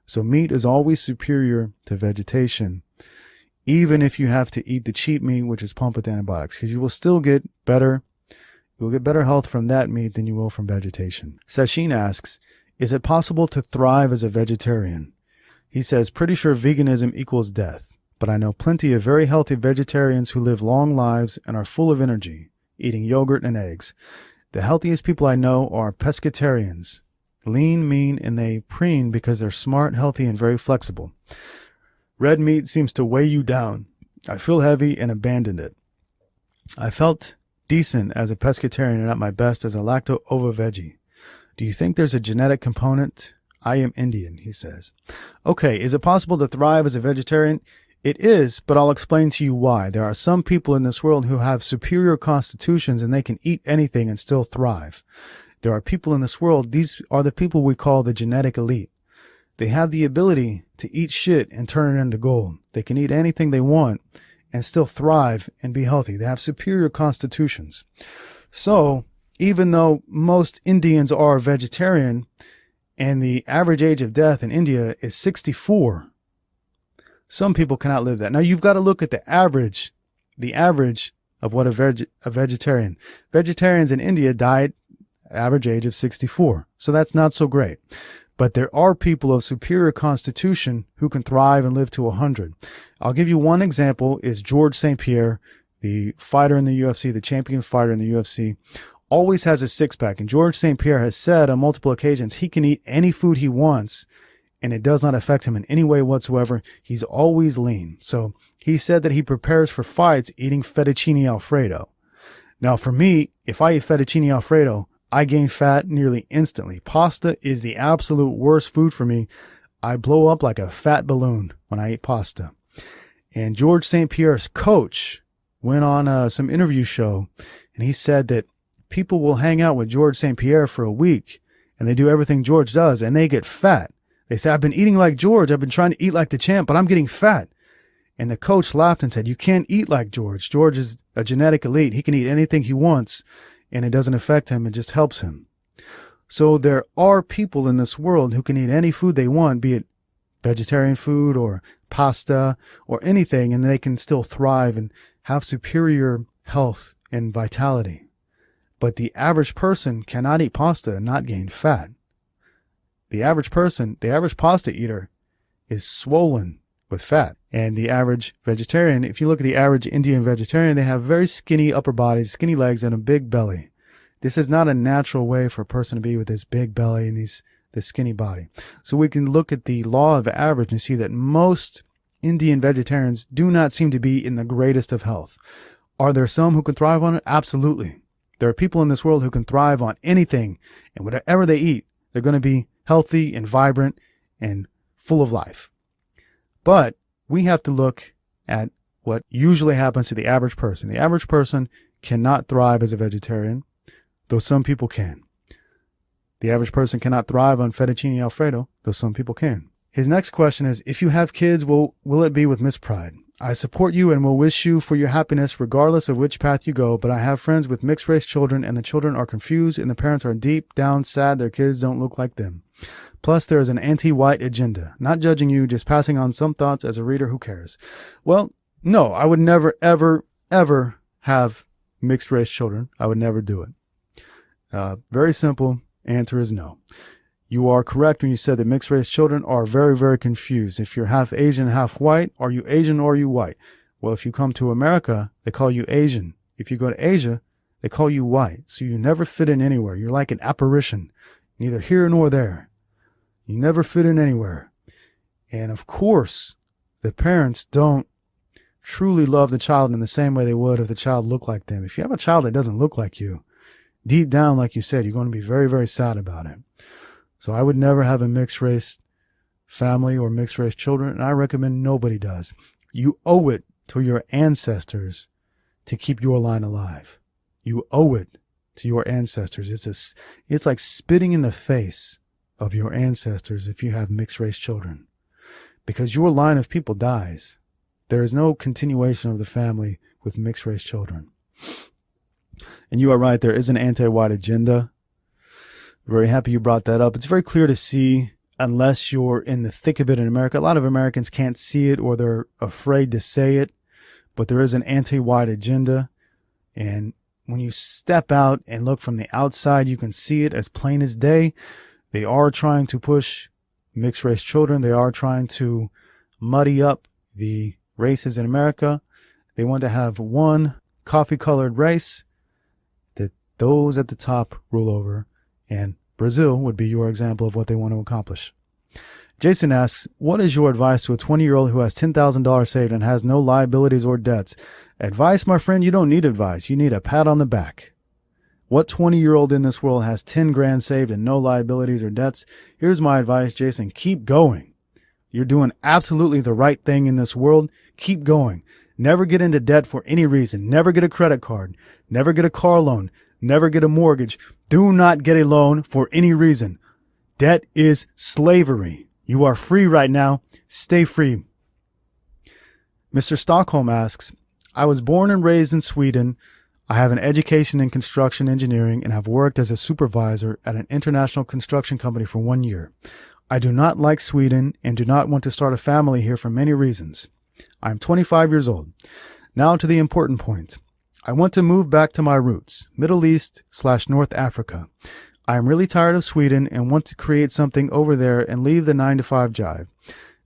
So meat is always superior to vegetation, even if you have to eat the cheap meat, which is pumped with antibiotics, because you will still get better. You'll get better health from that meat than you will from vegetation. Sachin asks, is it possible to thrive as a vegetarian? He says, pretty sure veganism equals death, but I know plenty of very healthy vegetarians who live long lives and are full of energy, eating yogurt and eggs. The healthiest people I know are pescatarians, lean, mean, and they preen because they're smart, healthy, and very flexible. Red meat seems to weigh you down. I feel heavy and abandoned it. I felt decent as a pescatarian and at my best as a lacto-ovo veggie. Do you think there's a genetic component? I am Indian, he says. Okay, is it possible to thrive as a vegetarian? It is, but I'll explain to you why. There are some people in this world who have superior constitutions and they can eat anything and still thrive. There are people in this world, these are the people we call the genetic elite. They have the ability to eat shit and turn it into gold. They can eat anything they want and still thrive and be healthy. They have superior constitutions. So, even though most Indians are vegetarian and the average age of death in India is 64, some people cannot live that. Now, you've got to look at the average of what a vegetarian. Vegetarians in India died average age of 64. So that's not so great. But there are people of superior constitution who can thrive and live to 100. I'll give you one example is George St. Pierre, the fighter in the UFC, the champion fighter in the UFC, always has a six-pack. And George St. Pierre has said on multiple occasions he can eat any food he wants and it does not affect him in any way whatsoever. He's always lean. So he said that he prepares for fights eating fettuccine alfredo. Now for me, if I eat fettuccine alfredo, I gain fat nearly instantly. Pasta is the absolute worst food for me. I blow up like a fat balloon when I eat pasta. And George St. Pierre's coach went on some interview show and he said that people will hang out with George St. Pierre for a week and they do everything George does and they get fat. They say, I've been eating like George. I've been trying to eat like the champ, but I'm getting fat. And the coach laughed and said, you can't eat like George. George is a genetic elite. He can eat anything he wants and it doesn't affect him. It just helps him. So there are people in this world who can eat any food they want, be it vegetarian food or pasta or anything, and they can still thrive and have superior health and vitality. But the average person cannot eat pasta and not gain fat. The average person, the average pasta eater is swollen with fat. And the average vegetarian, if you look at the average Indian vegetarian, they have very skinny upper bodies, skinny legs, and a big belly. This is not a natural way for a person to be with this big belly and this skinny body. So we can look at the law of average and see that most Indian vegetarians do not seem to be in the greatest of health. Are there some who can thrive on it? Absolutely. There are people in this world who can thrive on anything, and whatever they eat, they're going to be healthy and vibrant and full of life. But we have to look at what usually happens to the average person. The average person cannot thrive as a vegetarian, though some people can. The average person cannot thrive on fettuccine alfredo, though some people can. His next question is, if you have kids, will it be with Miss Pride? I support you and will wish you for your happiness regardless of which path you go, but I have friends with mixed race children and the children are confused and the parents are deep down sad their kids don't look like them. Plus, there is an anti-white agenda. Not judging you, just passing on some thoughts as a reader who cares. Well, no, I would never, ever, ever have mixed race children. I would never do it. Very simple. Answer is no. You are correct when you said that mixed race children are very, very confused. If you're half Asian, half white, are you Asian or are you white? Well, if you come to America, they call you Asian. If you go to Asia, they call you white. So you never fit in anywhere. You're like an apparition. neither here nor there. You never fit in anywhere. And of course, the parents don't truly love the child in the same way they would if the child looked like them. If you have a child that doesn't look like you, deep down, like you said, you're going to be very, very sad about it. So I would never have a mixed race family or mixed race children, and I recommend nobody does. You owe it to your ancestors to keep your line alive. You owe it to your ancestors. It's like spitting in the face of your ancestors if you have mixed race children, because your line of people dies. There is no continuation of the family with mixed race children. And you are right, there is an anti-white agenda. Very happy you brought that up. It's very clear to see, unless you're in the thick of it in America. A lot of Americans can't see it, or they're afraid to say it, but there is an anti-white agenda. And when you step out and look from the outside, you can see it as plain as day. They are trying to push mixed race children. They are trying to muddy up the races in America. They want to have one coffee-colored race that those at the top rule over, and Brazil would be your example of what they want to accomplish. Jason asks, what is your advice to a 20-year-old who has $10,000 saved and has no liabilities or debts? Advice, my friend, you don't need advice. You need a pat on the back. What 20-year-old in this world has 10 grand saved and no liabilities or debts? Here's my advice, Jason. Keep going. You're doing absolutely the right thing in this world. Keep going. Never get into debt for any reason. Never get a credit card. Never get a car loan. Never get a mortgage. Do not get a loan for any reason. Debt is slavery. You are free right now. Stay free. Mr. Stockholm asks, I was born and raised in Sweden. I have an education in construction engineering and have worked as a supervisor at an international construction company for 1 year. I do not like Sweden and do not want to start a family here for many reasons. I am 25 years old. Now to the important point. I want to move back to my roots, Middle East/North Africa. I am really tired of Sweden and want to create something over there and leave the 9-to-5 jive.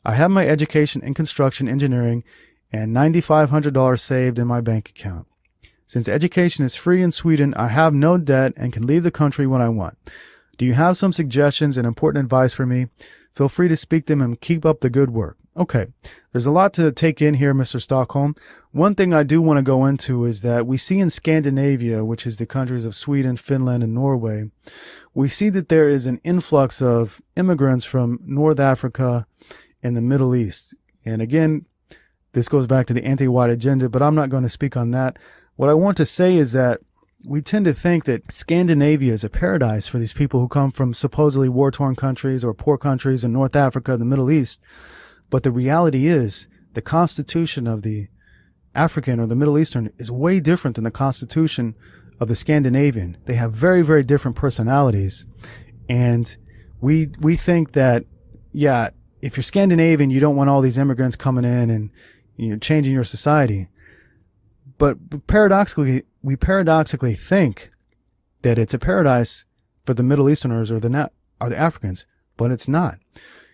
I have my education in construction engineering and $9,500 saved in my bank account. Since education is free in Sweden, I have no debt and can leave the country when I want. Do you have some suggestions and important advice for me? Feel free to speak them and keep up the good work. Okay, there's a lot to take in here, Mr. Stockholm. One thing I do want to go into is that we see in Scandinavia, which is the countries of Sweden, Finland, and Norway, we see that there is an influx of immigrants from North Africa and the Middle East. And again, this goes back to the anti-white agenda, but I'm not going to speak on that. What I want to say is that we tend to think that Scandinavia is a paradise for these people who come from supposedly war-torn countries or poor countries in North Africa, the Middle East. But the reality is the constitution of the African or the Middle Eastern is way different than the constitution of the Scandinavian. They have very, very different personalities. And we think that, yeah, if you're Scandinavian, you don't want all these immigrants coming in and changing your society. But paradoxically, we paradoxically think that it's a paradise for the Middle Easterners or the Africans, but it's not.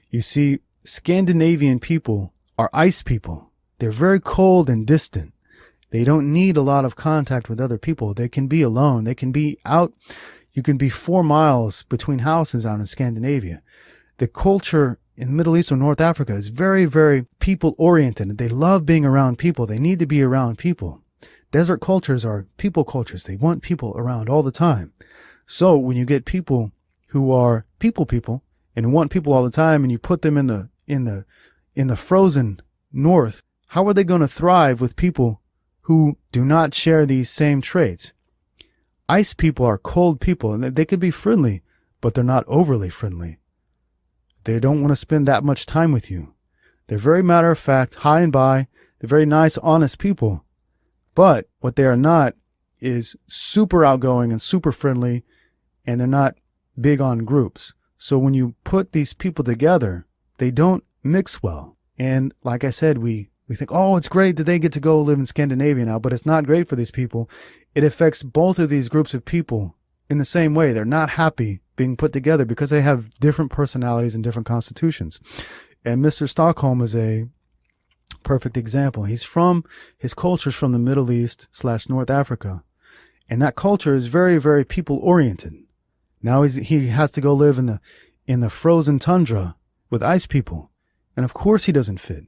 You see, Scandinavian people are ice people. They're very cold and distant. They don't need a lot of contact with other people. They can be alone. They can be out. You can be 4 miles between houses out in Scandinavia. The culture in the Middle East or North Africa is very, very people oriented. They love being around people. They need to be around people. Desert cultures are people cultures. They want people around all the time. So when you get people who are people and want people all the time, and you put them in the frozen north, how are they going to thrive with people who do not share these same traits? Ice people are cold people, and they could be friendly, but they're not overly friendly. They don't want to spend that much time with you. They're very matter of fact, high and by. They're very nice, honest people. But what they are not is super outgoing and super friendly, and they're not big on groups. So when you put these people together, they don't mix well. And like I said, we think, oh, it's great that they get to go live in Scandinavia now, but it's not great for these people. It affects both of these groups of people in the same way. They're not happy being put together because they have different personalities and different constitutions. And Mr. Stockholm is a perfect example. His culture's from the Middle East/North Africa. And that culture is very, very people oriented. Now he has to go live in the frozen tundra with ice people. And of course he doesn't fit.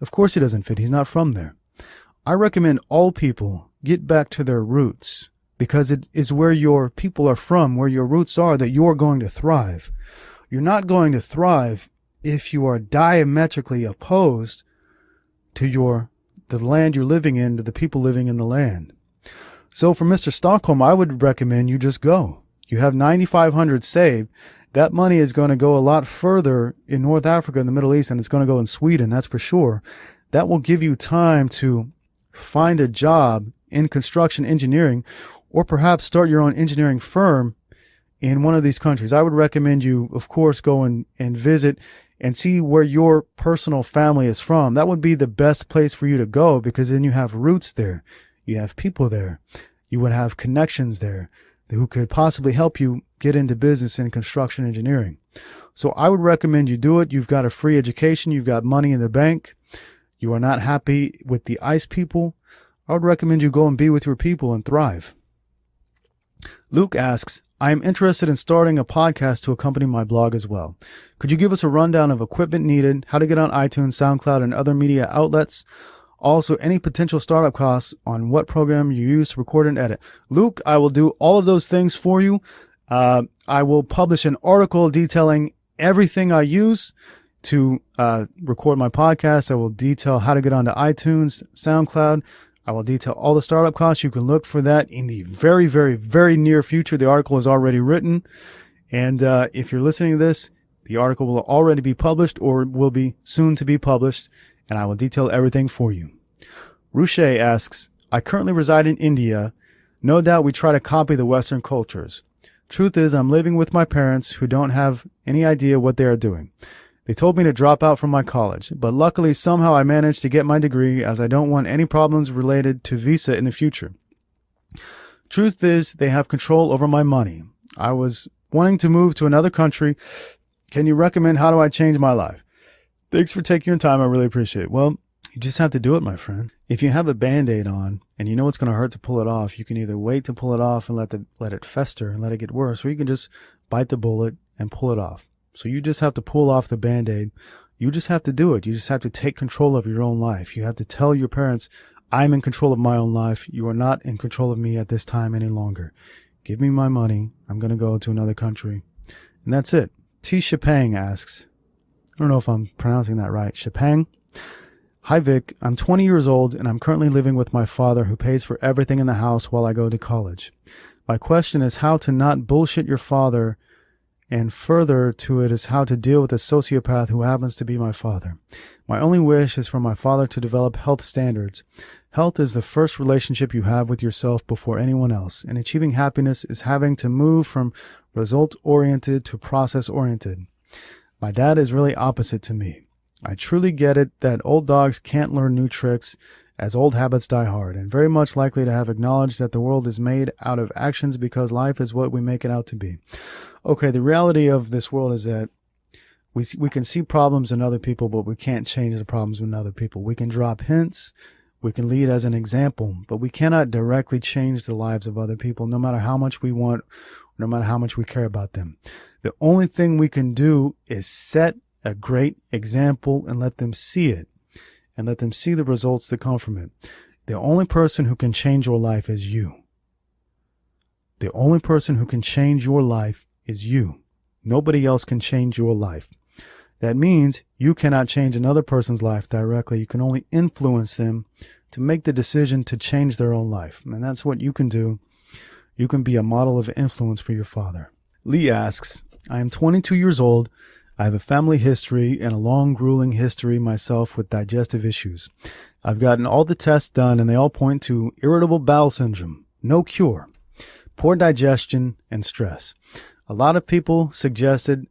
Of course he doesn't fit. He's not from there. I recommend all people get back to their roots, because it is where your people are from, where your roots are, that you're going to thrive. You're not going to thrive if you are diametrically opposed to the land you're living in, to the people living in the land. So for Mr. Stockholm, I would recommend you just go. You have 9,500 saved. That money is going to go a lot further in North Africa and the Middle East, and it's going to go in Sweden, that's for sure. That will give you time to find a job in construction engineering, or perhaps start your own engineering firm in one of these countries. I would recommend you, of course, go and visit and see where your personal family is from. That would be the best place for you to go, because then you have roots there. You have people there. You would have connections there who could possibly help you get into business in construction engineering. So I would recommend you do it. You've got a free education. You've got money in the bank. You are not happy with the ice people. I would recommend you go and be with your people and thrive. Luke asks, I am interested in starting a podcast to accompany my blog as well. Could you give us a rundown of equipment needed, how to get on iTunes, SoundCloud, and other media outlets? Also, any potential startup costs on what program you use to record and edit. Luke, I will do all of those things for you. I will publish an article detailing everything I use to record my podcast. I will detail how to get onto iTunes, SoundCloud. I will detail all the startup costs. You can look for that in the very, very, very near future. The article is already written. And if you're listening to this, the article will already be published or will be soon to be published, and I will detail everything for you. Ruche asks, I currently reside in India. No doubt we try to copy the Western cultures. Truth is, I'm living with my parents who don't have any idea what they are doing. They told me to drop out from my college, but luckily somehow I managed to get my degree, as I don't want any problems related to visa in the future. Truth is, they have control over my money. I was wanting to move to another country. Can you recommend how do I change my life? Thanks for taking your time. I really appreciate it. Well, you just have to do it, my friend. If you have a Band-Aid on and you know it's going to hurt to pull it off, you can either wait to pull it off and let it fester and let it get worse, or you can just bite the bullet and pull it off. So you just have to pull off the Band-Aid. You just have to do it. You just have to take control of your own life. You have to tell your parents, I'm in control of my own life. You are not in control of me at this time any longer. Give me my money. I'm going to go to another country. And that's it. T. Shapang asks, I don't know if I'm pronouncing that right. Shapang. Hi, Vic. I'm 20 years old and I'm currently living with my father, who pays for everything in the house while I go to college. My question is how to not bullshit your father, and further to it is how to deal with a sociopath who happens to be my father. My only wish is for my father to develop health standards. Health is the first relationship you have with yourself before anyone else, and achieving happiness is having to move from result-oriented to process-oriented. My dad is really opposite to me. I truly get it that old dogs can't learn new tricks, as old habits die hard, and very much likely to have acknowledged that the world is made out of actions because life is what we make it out to be. Okay, the reality of this world is that we can see problems in other people, but we can't change the problems in other people. We can drop hints, we can lead as an example, but we cannot directly change the lives of other people, no matter how much we want, no matter how much we care about them. The only thing we can do is set a great example and let them see it, and let them see the results that come from it. The only person who can change your life is you. The only person who can change your life is you. Nobody else can change your life. That means you cannot change another person's life directly. You can only influence them to make the decision to change their own life. And that's what you can do. You can be a model of influence for your father. Lee asks, I am 22 years old. I have a family history and a long, grueling history myself with digestive issues. I've gotten all the tests done and they all point to irritable bowel syndrome. No cure. Poor digestion and stress. A lot of people suggested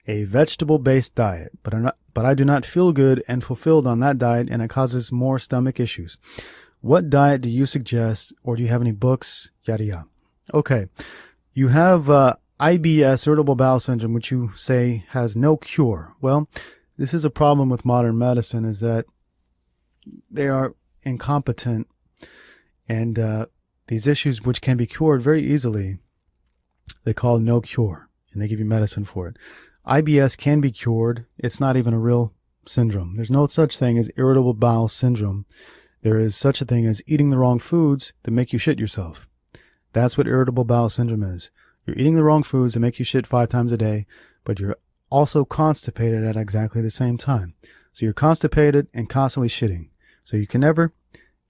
a vegetable-based diet, but I do not feel good and fulfilled on that diet, and it causes more stomach issues. What diet do you suggest, or do you have any books? Yada yada. Okay, you have IBS, irritable bowel syndrome, which you say has no cure. Well, this is a problem with modern medicine, is that they are incompetent, and these issues, which can be cured very easily, they call no cure, and they give you medicine for it. IBS can be cured. It's not even a real syndrome. There's no such thing as irritable bowel syndrome. There is such a thing as eating the wrong foods that make you shit yourself. That's what irritable bowel syndrome is. You're eating the wrong foods that make you shit 5 times a day, but you're also constipated at exactly the same time. So you're constipated and constantly shitting. So you can never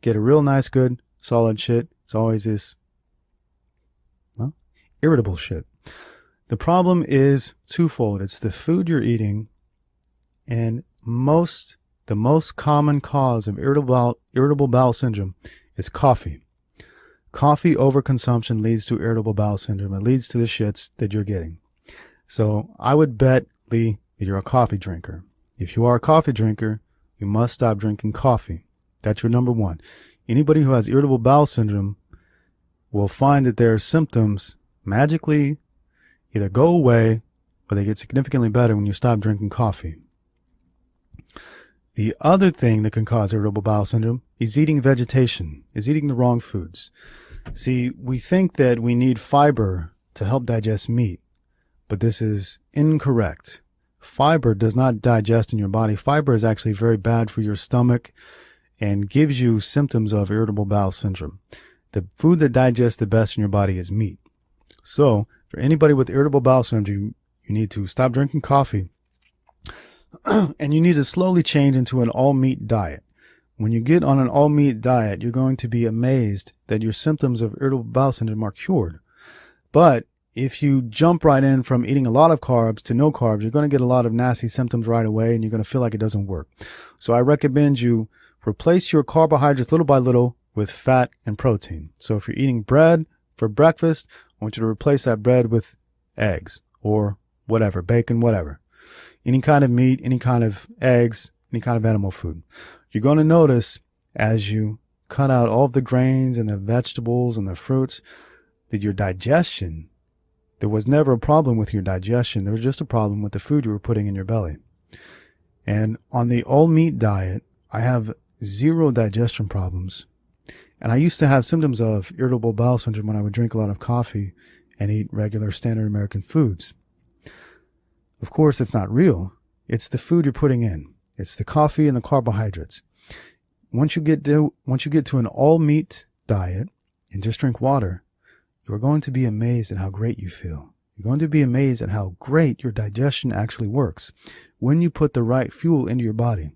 get a real nice, good, solid shit. It's always this, well, irritable shit. The problem is twofold. It's the food you're eating, and the most common cause of irritable bowel syndrome is coffee. Coffee overconsumption leads to irritable bowel syndrome. It leads to the shits that you're getting. So I would bet, Lee, that you're a coffee drinker. If you are a coffee drinker, you must stop drinking coffee. That's your number one. Anybody who has irritable bowel syndrome will find that their symptoms magically either go away or they get significantly better when you stop drinking coffee. The other thing that can cause irritable bowel syndrome is eating vegetation, is eating the wrong foods. See, we think that we need fiber to help digest meat, but this is incorrect. Fiber does not digest in your body. Fiber is actually very bad for your stomach and gives you symptoms of irritable bowel syndrome. The food that digests the best in your body is meat. So, for anybody with irritable bowel syndrome, you need to stop drinking coffee and you need to slowly change into an all-meat diet. When you get on an all-meat diet, you're going to be amazed that your symptoms of irritable bowel syndrome are cured. But if you jump right in from eating a lot of carbs to no carbs, you're going to get a lot of nasty symptoms right away, and you're going to feel like it doesn't work. So I recommend you replace your carbohydrates little by little with fat and protein. So if you're eating bread for breakfast, I want you to replace that bread with eggs or whatever, bacon, whatever. Any kind of meat, any kind of eggs, any kind of animal food. You're going to notice as you cut out all of the grains and the vegetables and the fruits that your digestion, there was never a problem with your digestion. There was just a problem with the food you were putting in your belly. And on the all meat diet, I have 0 digestion problems. And I used to have symptoms of irritable bowel syndrome when I would drink a lot of coffee and eat regular standard American foods. Of course, it's not real. It's the food you're putting in. It's the coffee and the carbohydrates. Once you get to an all meat diet and just drink water, you're going to be amazed at how great you feel. You're going to be amazed at how great your digestion actually works when you put the right fuel into your body.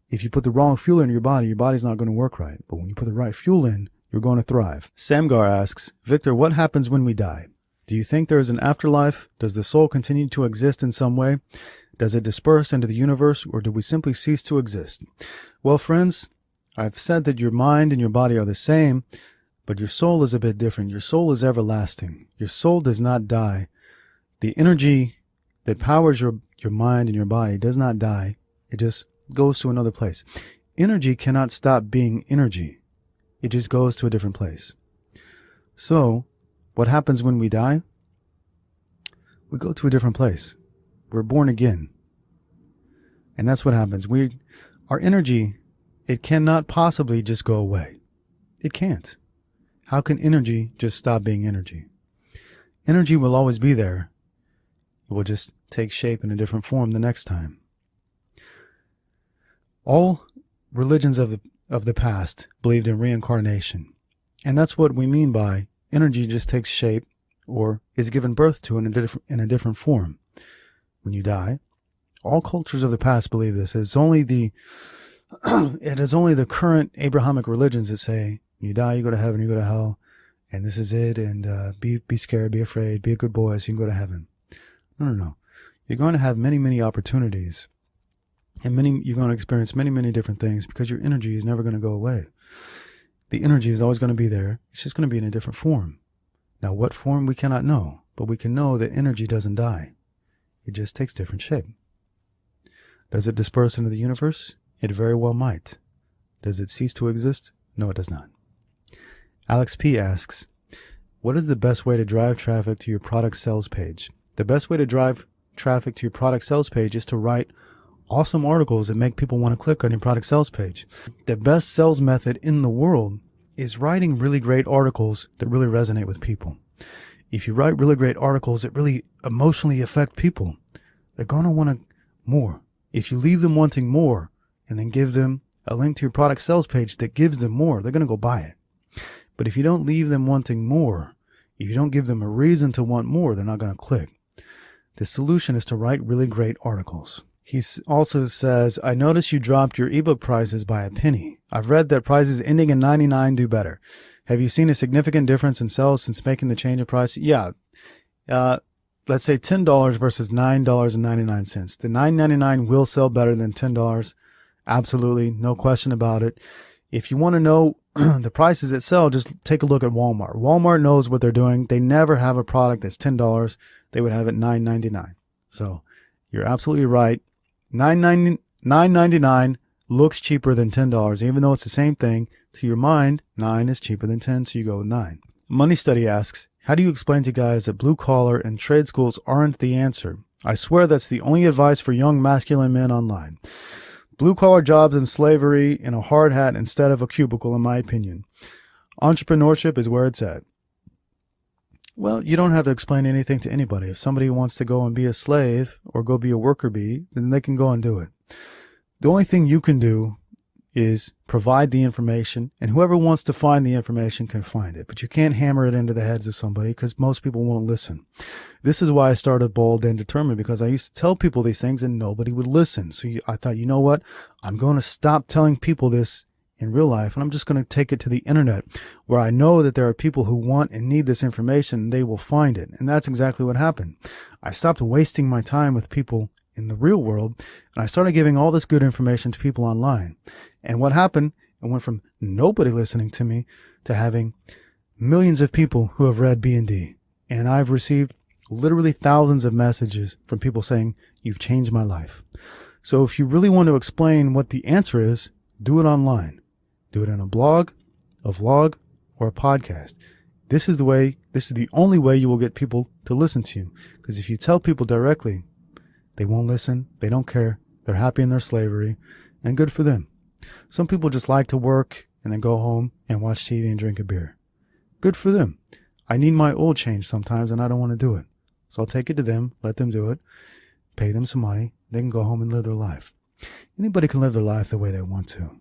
If you put the wrong fuel into your body's not going to work right. But when you put the right fuel in, you're going to thrive. Samgar asks, Victor, what happens when we die? Do you think there is an afterlife? Does the soul continue to exist in some way? Does it disperse into the universe, or do we simply cease to exist? Well, friends, I've said that your mind and your body are the same, but your soul is a bit different. Your soul is everlasting. Your soul does not die. The energy that powers your mind and your body does not die. It just goes to another place. Energy cannot stop being energy. It just goes to a different place. So, what happens when we die? We go to a different place. We're born again. And that's what happens. Our energy, it cannot possibly just go away. It can't. How can energy just stop being energy? Energy will always be there. It will just take shape in a different form the next time. All religions of the past believed in reincarnation. And that's what we mean by energy just takes shape or is given birth to in a different form. When you die, all cultures of the past believe this. It is only the current Abrahamic religions that say, when you die, you go to heaven, you go to hell, and this is it, and be scared, be afraid, be a good boy so you can go to heaven. No. You're going to have many, many opportunities, and you're going to experience many, many different things because your energy is never going to go away. The energy is always going to be there. It's just going to be in a different form. Now, what form we cannot know, but we can know that energy doesn't die. It just takes different shape. Does it disperse into the universe? It very well might. Does it cease to exist? No, it does not. Alex P. asks, what is the best way to drive traffic to your product sales page? The best way to drive traffic to your product sales page is to write awesome articles that make people want to click on your product sales page. The best sales method in the world is writing really great articles that really resonate with people. if you write really great articles that really emotionally affect people, they're going to want more. If you leave them wanting more and then give them a link to your product sales page that gives them more, they're going to go buy it. But if you don't leave them wanting more, if you don't give them a reason to want more, they're not going to click. The solution is to write really great articles. He also says, I noticed you dropped your ebook prices by a penny. I've read that prices ending in 99 do better. Have you seen a significant difference in sales since making the change of price? Yeah. Let's say $10 versus $9.99. The $9.99 will sell better than $10. Absolutely. No question about it. If you want to know the prices that sell, just take a look at Walmart. Walmart knows what they're doing. They never have a product that's $10. They would have it $9.99. So you're absolutely right. $9.99 looks cheaper than $10, even though it's the same thing. To your mind, 9 is cheaper than 10, so you go with 9. Money Study asks, how do you explain to guys that blue collar and trade schools aren't the answer? I swear that's the only advice for young masculine men online. Blue collar jobs and slavery in a hard hat instead of a cubicle, in my opinion. Entrepreneurship is where it's at. Well, you don't have to explain anything to anybody. If somebody wants to go and be a slave or go be a worker bee, then they can go and do it. The only thing you can do is provide the information, and whoever wants to find the information can find it. But you can't hammer it into the heads of somebody because most people won't listen. This is why I started Bold and Determined, because I used to tell people these things and nobody would listen. So I thought, you know what? I'm going to stop telling people this in real life, and I'm just going to take it to the internet where I know that there are people who want and need this information, and they will find it. And that's exactly what happened. I stopped wasting my time with people in the real world, and I started giving all this good information to people online. And what happened? It went from nobody listening to me to having millions of people who have read B&D. And I've received literally thousands of messages from people saying, you've changed my life. So if you really want to explain what the answer is, do it online. Do it in a blog, a vlog, or a podcast. This is the only way you will get people to listen to you. Because if you tell people directly, they won't listen, they don't care, they're happy in their slavery, and good for them. Some people just like to work and then go home and watch TV and drink a beer. Good for them. I need my oil change sometimes and I don't want to do it. So I'll take it to them, let them do it, pay them some money, they can go home and live their life. Anybody can live their life the way they want to.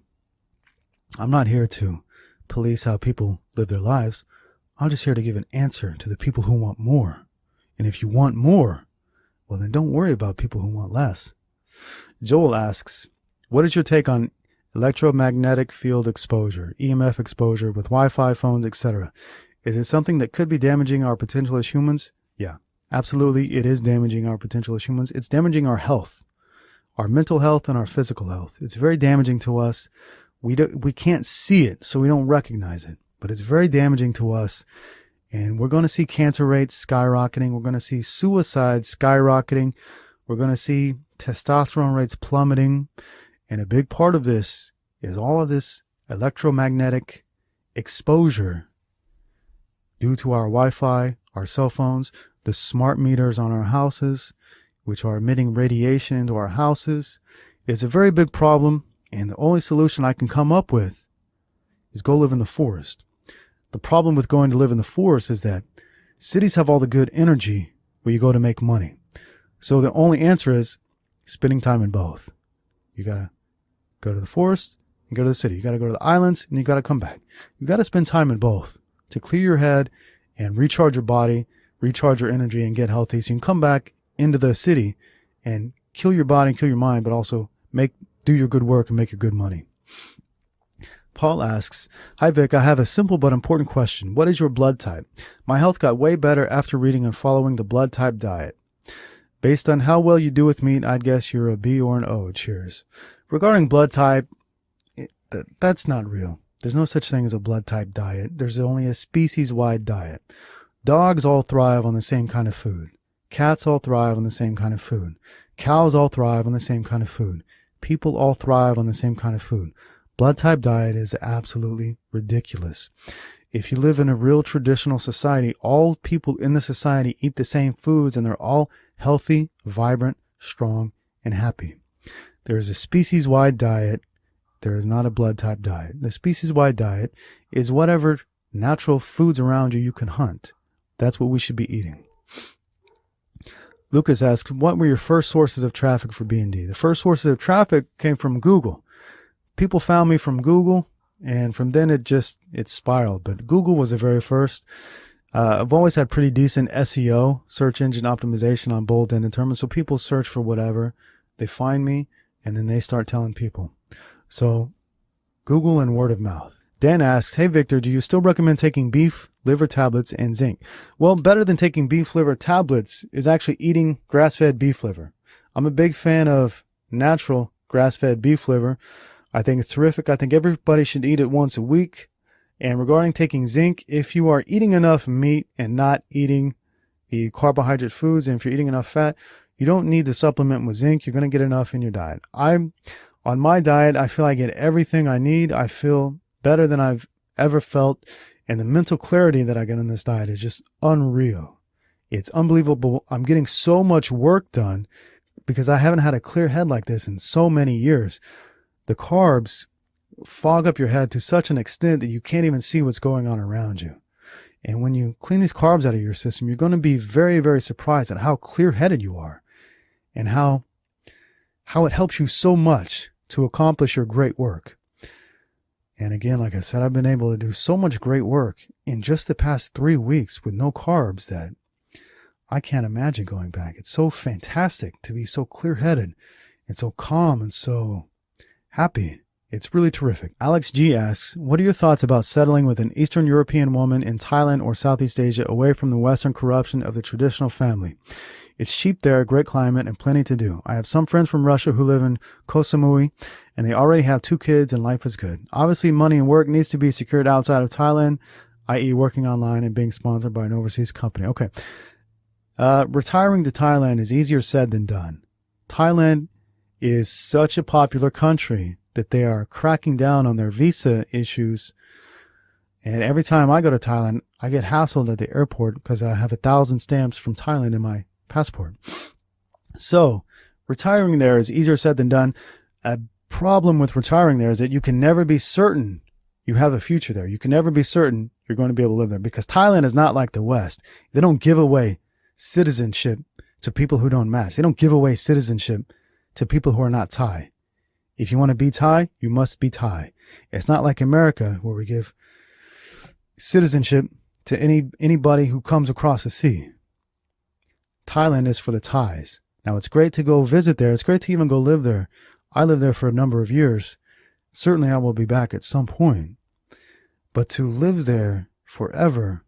I'm not here to police how people live their lives. I'm just here to give an answer to the people who want more. And if you want more, well, then don't worry about people who want less. Joel asks, what is your take on electromagnetic field exposure, EMF exposure with Wi-Fi phones, etc.? Is it something that could be damaging our potential as humans? Yeah, absolutely. It is damaging our potential as humans. It's damaging our health, our mental health and our physical health. It's very damaging to us. We can't see it, so we don't recognize it, but it's very damaging to us. And we're going to see cancer rates skyrocketing. We're going to see suicide skyrocketing. We're going to see testosterone rates plummeting. And a big part of this is all of this electromagnetic exposure due to our Wi-Fi, our cell phones, the smart meters on our houses, which are emitting radiation into our houses. It's a very big problem. And the only solution I can come up with is go live in the forest. The problem with going to live in the forest is that cities have all the good energy where you go to make money. So the only answer is spending time in both. You got to go to the forest and go to the city. You got to go to the islands and you got to come back. You got to spend time in both to clear your head and recharge your body, recharge your energy and get healthy. So you can come back into the city and kill your body and kill your mind, but also do your good work and make your good money. Paul asks, hi Vic, I have a simple but important question. What is your blood type? My health got way better after reading and following the blood type diet. Based on how well you do with meat, I'd guess you're a B or an O. Cheers. Regarding blood type, that's not real. There's no such thing as a blood type diet. There's only a species-wide diet. Dogs all thrive on the same kind of food. Cats all thrive on the same kind of food. Cows all thrive on the same kind of food. People all thrive on the same kind of food. Blood type diet is absolutely ridiculous. If you live in a real traditional society, all people in the society eat the same foods and they're all healthy, vibrant, strong, and happy. There is a species-wide diet. There is not a blood type diet. The species-wide diet is whatever natural foods around you can hunt. That's what we should be eating. Lucas asks, what were your first sources of traffic for B&D? The first sources of traffic came from Google. People found me from Google, and from then it spiraled. But Google was the very first. I've always had pretty decent SEO, search engine optimization on bold and determined. So people search for whatever. They find me, and then they start telling people. So Google and word of mouth. Dan asks, hey, Victor, do you still recommend taking beef liver tablets and zinc? Well, better than taking beef liver tablets is actually eating grass-fed beef liver. I'm a big fan of natural grass-fed beef liver. I think it's terrific. I think everybody should eat it once a week. And regarding taking zinc, if you are eating enough meat and not eating the carbohydrate foods, and if you're eating enough fat, you don't need to supplement with zinc. You're going to get enough in your diet. On my diet, I feel I get everything I need. I feel better than I've ever felt. And the mental clarity that I get on this diet is just unreal. It's unbelievable. I'm getting so much work done because I haven't had a clear head like this in so many years. The carbs fog up your head to such an extent that you can't even see what's going on around you. And when you clean these carbs out of your system, you're going to be very, very surprised at how clear-headed you are and how it helps you so much to accomplish your great work. And again, like I said, I've been able to do so much great work in just the past 3 weeks with no carbs that I can't imagine going back. It's so fantastic to be so clear-headed and so calm and so happy. It's really terrific. Alex G asks, what are your thoughts about settling with an Eastern European woman in Thailand or Southeast Asia away from the Western corruption of the traditional family? It's cheap there, great climate, and plenty to do. I have some friends from Russia who live in Koh Samui, and they already have 2 kids, and life is good. Obviously, money and work needs to be secured outside of Thailand, i.e. working online and being sponsored by an overseas company. Okay. Retiring to Thailand is easier said than done. Thailand is such a popular country that they are cracking down on their visa issues. And every time I go to Thailand, I get hassled at the airport because I have 1,000 stamps from Thailand in my passport. So retiring there is easier said than done. A problem with retiring there is that you can never be certain you have a future there. You can never be certain you're going to be able to live there because Thailand is not like the West. They don't give away citizenship to people who don't match. They don't give away citizenship to people who are not Thai. If you want to be Thai, you must be Thai. It's not like America where we give citizenship to anybody who comes across the sea. Thailand is for the Thais. Now, it's great to go visit there. It's great to even go live there. I lived there for a number of years. Certainly, I will be back at some point. But to live there forever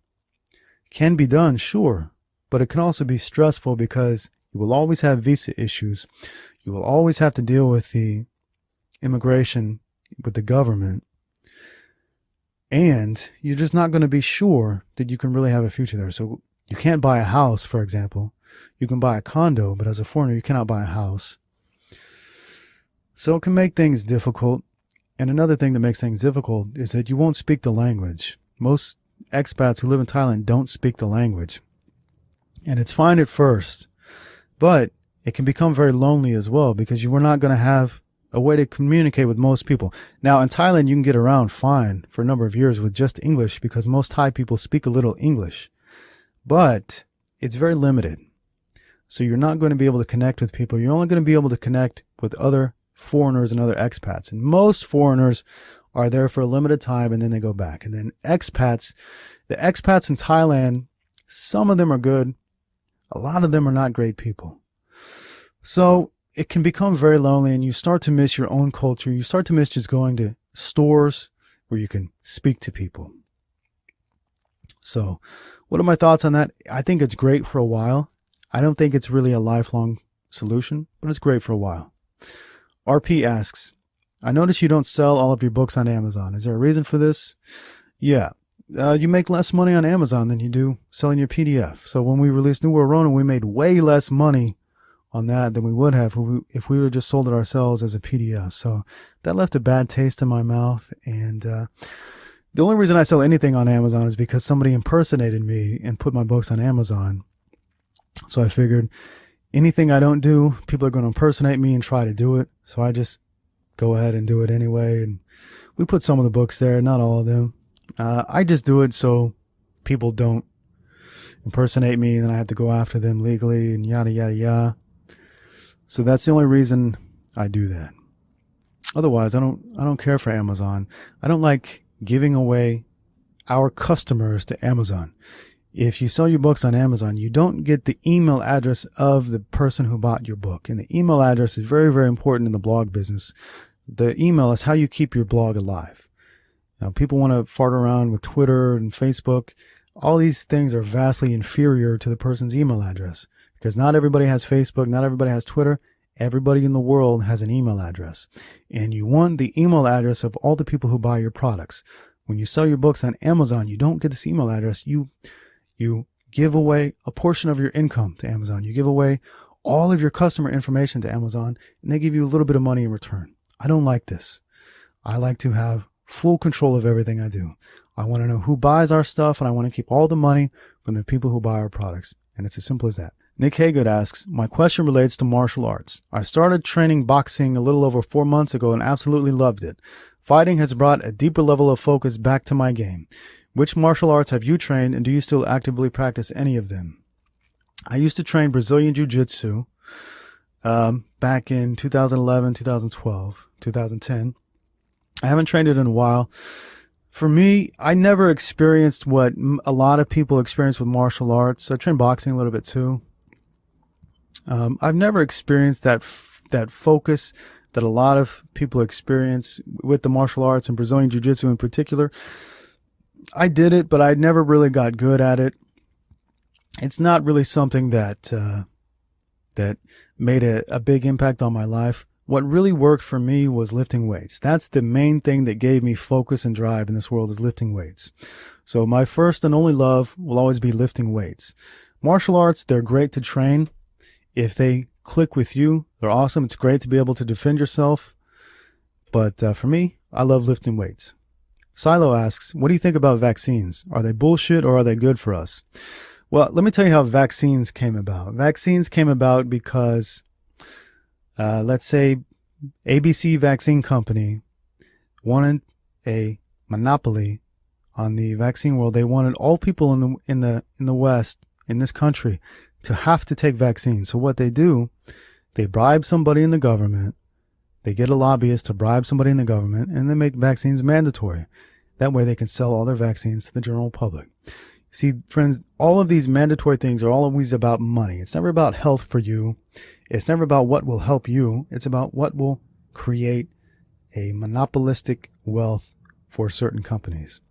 can be done, sure. But it can also be stressful because you will always have visa issues. You will always have to deal with the immigration, with the government. And you're just not going to be sure that you can really have a future there. So you can't buy a house, for example. You can buy a condo, but as a foreigner, you cannot buy a house. So it can make things difficult. And another thing that makes things difficult is that you won't speak the language. Most expats who live in Thailand don't speak the language. And it's fine at first, but it can become very lonely as well because you are not going to have a way to communicate with most people. Now, in Thailand, you can get around fine for a number of years with just English because most Thai people speak a little English. But it's very limited. So you're not going to be able to connect with people. You're only going to be able to connect with other foreigners and other expats. And most foreigners are there for a limited time and then they go back. And then expats, the expats in Thailand, some of them are good. A lot of them are not great people. So it can become very lonely and you start to miss your own culture. You start to miss just going to stores where you can speak to people. So what are my thoughts on that? I think it's great for a while. I don't think it's really a lifelong solution, but it's great for a while. RP asks, I notice you don't sell all of your books on Amazon. Is there a reason for this? Yeah. You make less money on Amazon than you do selling your PDF. So when we released New World Ronin, we made way less money on that than we would have if we would have just sold it ourselves as a PDF. So that left a bad taste in my mouth. And the only reason I sell anything on Amazon is because somebody impersonated me and put my books on Amazon. So I figured anything I don't do, people are going to impersonate me and try to do it. So I just go ahead and do it anyway. And we put some of the books there, not all of them. I just do it so people don't impersonate me, then I have to go after them legally and yada, yada, yada. So that's the only reason I do that. Otherwise, I don't care for Amazon. I don't like giving away our customers to Amazon. If you sell your books on Amazon, you don't get the email address of the person who bought your book. And the email address is very, very important in the blog business. The email is how you keep your blog alive. Now, people want to fart around with Twitter and Facebook. All these things are vastly inferior to the person's email address, because not everybody has Facebook, not everybody has Twitter. Everybody in the world has an email address, and you want the email address of all the people who buy your products. When you sell your books on Amazon, you don't get this email address. You give away a portion of your income to Amazon. You give away all of your customer information to Amazon, and they give you a little bit of money in return. I don't like this. I like to have full control of everything I do. I want to know who buys our stuff, and I want to keep all the money from the people who buy our products. And it's as simple as that. Nick Haygood asks, my question relates to martial arts. I started training boxing a little over 4 months ago and absolutely loved it. Fighting has brought a deeper level of focus back to my game. Which martial arts have you trained, and do you still actively practice any of them? I used to train Brazilian Jiu-Jitsu back in 2011, 2012, 2010. I haven't trained it in a while. For me, I never experienced what a lot of people experience with martial arts. I trained boxing a little bit too. I've never experienced that focus that a lot of people experience with the martial arts and Brazilian Jiu-Jitsu in particular. I did it, but I never really got good at it. It's not really something that made a big impact on my life. What really worked for me was lifting weights. That's the main thing that gave me focus and drive in this world, is lifting weights. So my first and only love will always be lifting weights. Martial arts, they're great to train. If they click with you, they're awesome. It's great to be able to defend yourself. But for me, I love lifting weights. Silo asks, what do you think about vaccines? Are they bullshit or are they good for us? Well, let me tell you how vaccines came about. Vaccines came about because, let's say, ABC Vaccine Company wanted a monopoly on the vaccine world. They wanted all people in the West, in this country, to have to take vaccines. So what they do, they bribe somebody in the government. They get a lobbyist to bribe somebody in the government, and they make vaccines mandatory. That way they can sell all their vaccines to the general public. See, friends, all of these mandatory things are always about money. It's never about health for you. It's never about what will help you. It's about what will create a monopolistic wealth for certain companies.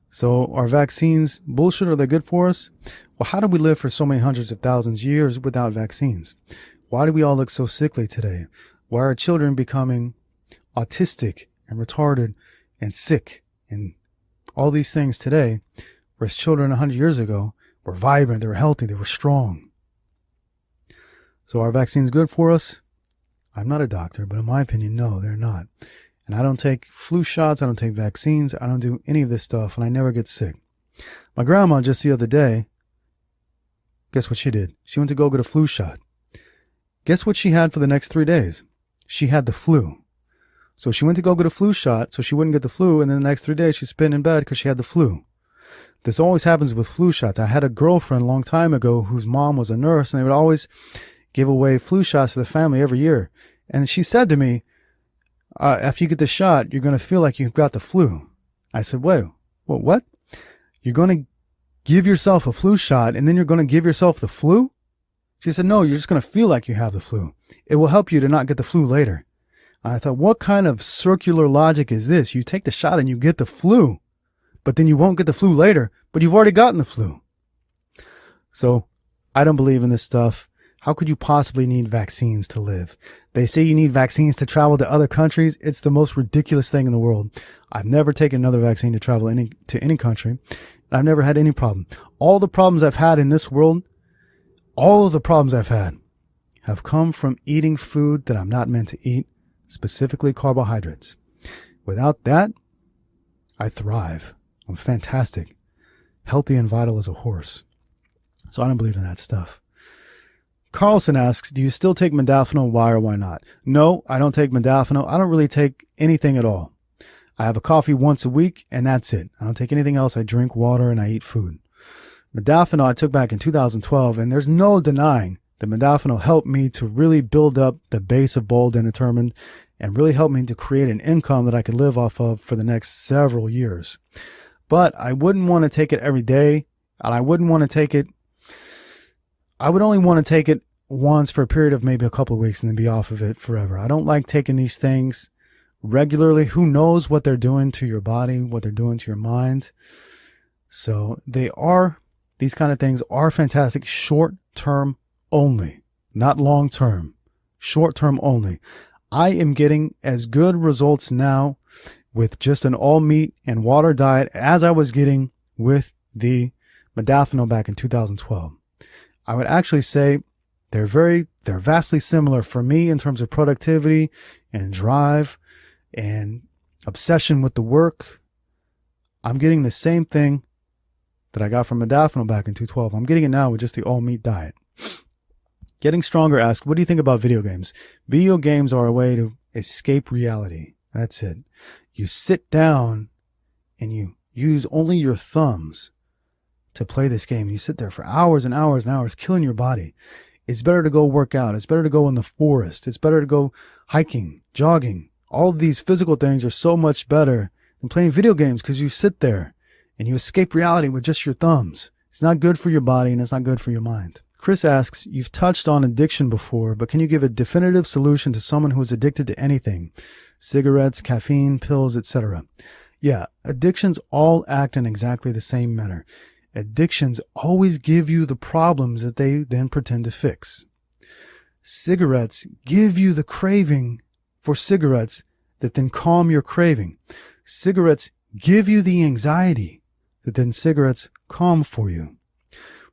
So are vaccines bullshit? Are they good for us? Well, how did we live for so many hundreds of thousands of years without vaccines? Why do we all look so sickly today? Why are children becoming autistic and retarded and sick and all these things today, whereas children 100 years ago were vibrant, they were healthy, they were strong? So are vaccines good for us? I'm not a doctor, but in my opinion, no, they're not. And I don't take flu shots, I don't take vaccines, I don't do any of this stuff, and I never get sick. My grandma just the other day, guess what she did? She went to go get a flu shot. Guess what she had for the next 3 days? She had the flu. So she went to go get a flu shot so she wouldn't get the flu, and then the next 3 days she's spent in bed because she had the flu. This always happens with flu shots. I had a girlfriend a long time ago whose mom was a nurse, and they would always give away flu shots to the family every year. And she said to me, after you get the shot, you're going to feel like you've got the flu. I said, wait, what? You're going to give yourself a flu shot and then you're going to give yourself the flu? She said, no, you're just going to feel like you have the flu. It will help you to not get the flu later. And I thought, what kind of circular logic is this? You take the shot and you get the flu, but then you won't get the flu later, but you've already gotten the flu. So I don't believe in this stuff. How could you possibly need vaccines to live? They say you need vaccines to travel to other countries. It's the most ridiculous thing in the world. I've never taken another vaccine to travel to any country. I've never had any problem. All the problems I've had in this world, all of the problems I've had have come from eating food that I'm not meant to eat, specifically carbohydrates. Without that, I thrive. I'm fantastic, healthy and vital as a horse. So I don't believe in that stuff. Carlson asks, do you still take modafinil? Why or why not? No, I don't take modafinil. I don't really take anything at all. I have a coffee once a week and that's it. I don't take anything else. I drink water and I eat food. Modafinil I took back in 2012, and there's no denying that modafinil helped me to really build up the base of Bold and Determined and really helped me to create an income that I could live off of for the next several years. But I wouldn't want to take it every day, and I wouldn't want to take it. I would only want to take it once for a period of maybe a couple of weeks and then be off of it forever. I don't like taking these things regularly. Who knows what they're doing to your body, what they're doing to your mind. So these kind of things are fantastic short term only, not long term, short term only. I am getting as good results now with just an all meat and water diet as I was getting with the modafinil back in 2012. I would actually say they're vastly similar for me in terms of productivity and drive and obsession with the work. I'm getting the same thing that I got from modafinil back in 2012. I'm getting it now with just the all meat diet. Getting Stronger asks, what do you think about video games? Video games are a way to escape reality. That's it. You sit down and you use only your thumbs to play this game. You sit there for hours and hours and hours, killing your body. It's better to go work out. It's better to go in the forest. It's better to go hiking, jogging. All of these physical things are so much better than playing video games because you sit there and you escape reality with just your thumbs. It's not good for your body and it's not good for your mind. Chris asks, you've touched on addiction before, but can you give a definitive solution to someone who is addicted to anything? Cigarettes, caffeine, pills, etc. Yeah, addictions all act in exactly the same manner. Addictions always give you the problems that they then pretend to fix. Cigarettes give you the craving for cigarettes that then calm your craving. Cigarettes give you the anxiety that then cigarettes calm for you.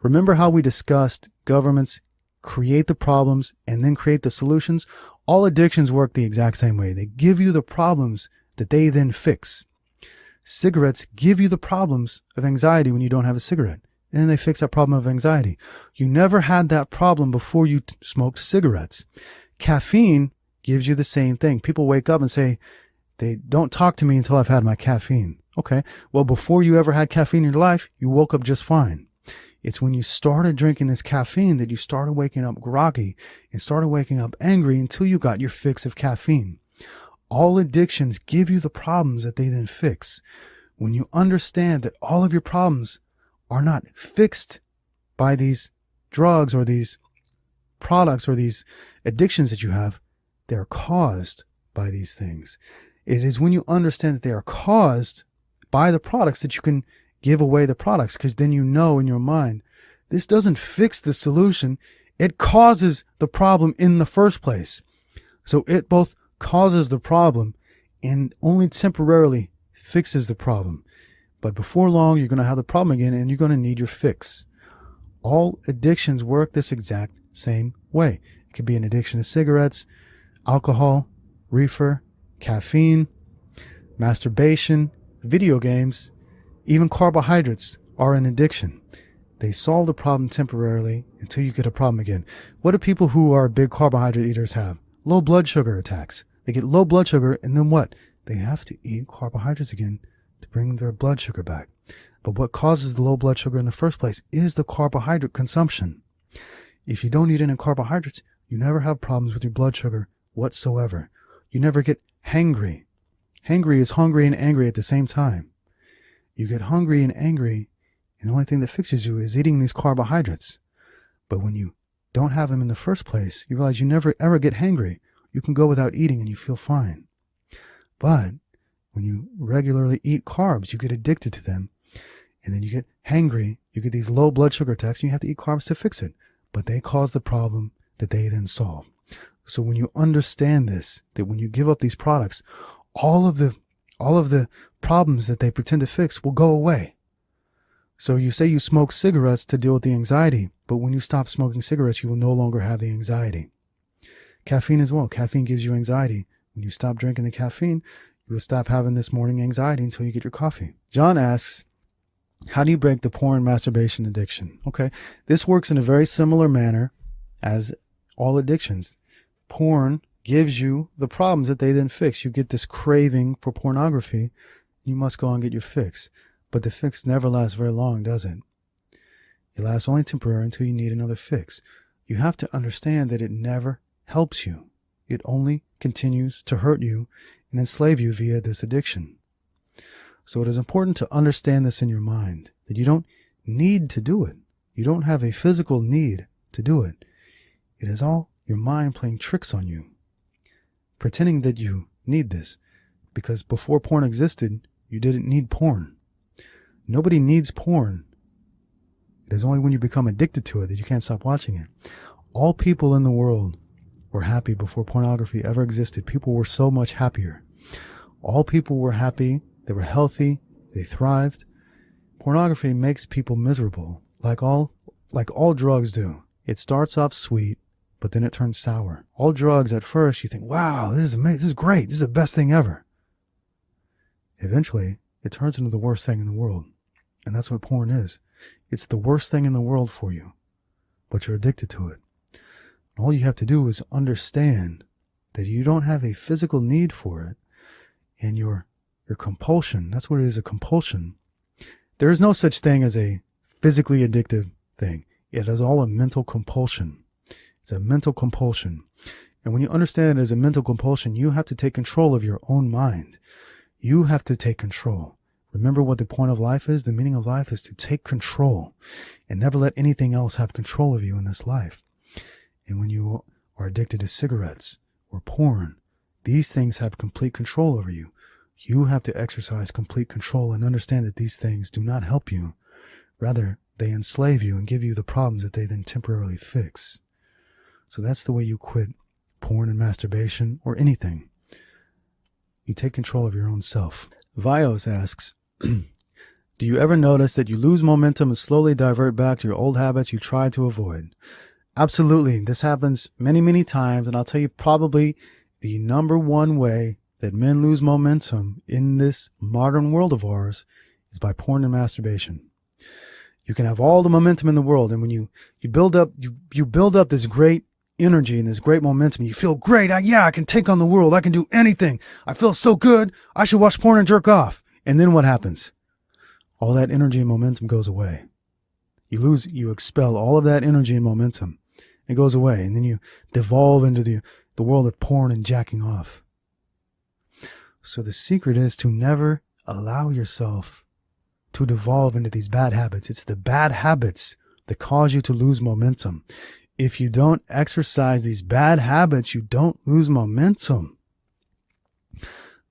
Remember how we discussed governments create the problems and then create the solutions? All addictions work the exact same way. They give you the problems that they then fix. Cigarettes give you the problems of anxiety when you don't have a cigarette. And then they fix that problem of anxiety. You never had that problem before you smoked cigarettes. Caffeine gives you the same thing. People wake up and say, they don't talk to me until I've had my caffeine. Okay. Well, before you ever had caffeine in your life, you woke up just fine. It's when you started drinking this caffeine that you started waking up groggy and started waking up angry until you got your fix of caffeine. All addictions give you the problems that they then fix. When you understand that all of your problems are not fixed by these drugs or these products or these addictions that you have, they're caused by these things. It is when you understand that they are caused by the products that you can give away the products, because then you know in your mind, this doesn't fix the solution. It causes the problem in the first place. So it both causes the problem and only temporarily fixes the problem. But before long, you're going to have the problem again and you're going to need your fix. All addictions work this exact same way. It could be an addiction to cigarettes, alcohol, reefer, caffeine, masturbation, video games, even carbohydrates are an addiction. They solve the problem temporarily until you get a problem again. What do people who are big carbohydrate eaters have? Low blood sugar attacks. They get low blood sugar and then what? They have to eat carbohydrates again to bring their blood sugar back. But what causes the low blood sugar in the first place is the carbohydrate consumption. If you don't eat any carbohydrates, you never have problems with your blood sugar whatsoever. You never get hangry. Hangry is hungry and angry at the same time. You get hungry and angry, and the only thing that fixes you is eating these carbohydrates. But when you don't have them in the first place, you realize you never ever get hangry. You can go without eating and you feel fine. But when you regularly eat carbs, you get addicted to them. And then you get hangry, you get these low blood sugar attacks, and you have to eat carbs to fix it. But they cause the problem that they then solve. So when you understand this, that when you give up these products, all of the problems that they pretend to fix will go away. So you say you smoke cigarettes to deal with the anxiety, but when you stop smoking cigarettes, you will no longer have the anxiety. Caffeine as well. Caffeine gives you anxiety. When you stop drinking the caffeine, you will stop having this morning anxiety until you get your coffee. John asks, how do you break the porn masturbation addiction? Okay. This works in a very similar manner as all addictions. Porn gives you the problems that they then fix. You get this craving for pornography. You must go and get your fix. But the fix never lasts very long, does it? It lasts only temporarily until you need another fix. You have to understand that it never helps you. It only continues to hurt you and enslave you via this addiction. So it is important to understand this in your mind, that you don't need to do it. You don't have a physical need to do it. It is all your mind playing tricks on you, pretending that you need this, because before porn existed, you didn't need porn. Nobody needs porn. It is only when you become addicted to it that you can't stop watching it. All people in the world were happy before pornography ever existed. People were so much happier. All people were happy. They were healthy. They thrived. Pornography makes people miserable, like all drugs do. It starts off sweet, but then it turns sour. All drugs, at first, you think, wow, this is amazing. This is great. This is the best thing ever. Eventually, it turns into the worst thing in the world. And that's what porn is. It's the worst thing in the world for you, but you're addicted to it. All you have to do is understand that you don't have a physical need for it, and your compulsion, that's what it is, a compulsion. There is no such thing as a physically addictive thing. It is all a mental compulsion. It's a mental compulsion. And when you understand it as a mental compulsion, you have to take control of your own mind. You have to take control. Remember what the point of life is? The meaning of life is to take control and never let anything else have control of you in this life. And when you are addicted to cigarettes or porn, these things have complete control over you. You have to exercise complete control and understand that these things do not help you. Rather, they enslave you and give you the problems that they then temporarily fix. So that's the way you quit porn and masturbation or anything. You take control of your own self. Vios asks, do you ever notice that you lose momentum and slowly divert back to your old habits you tried to avoid? Absolutely. This happens many, many times. And I'll tell you probably the number one way that men lose momentum in this modern world of ours is by porn and masturbation. You can have all the momentum in the world. And when you build up this great energy and this great momentum, you feel great. I can take on the world. I can do anything. I feel so good. I should watch porn and jerk off. And then what happens? All that energy and momentum goes away. You expel all of that energy and momentum. It goes away. And then you devolve into the world of porn and jacking off. So the secret is to never allow yourself to devolve into these bad habits. It's the bad habits that cause you to lose momentum. If you don't exercise these bad habits, you don't lose momentum.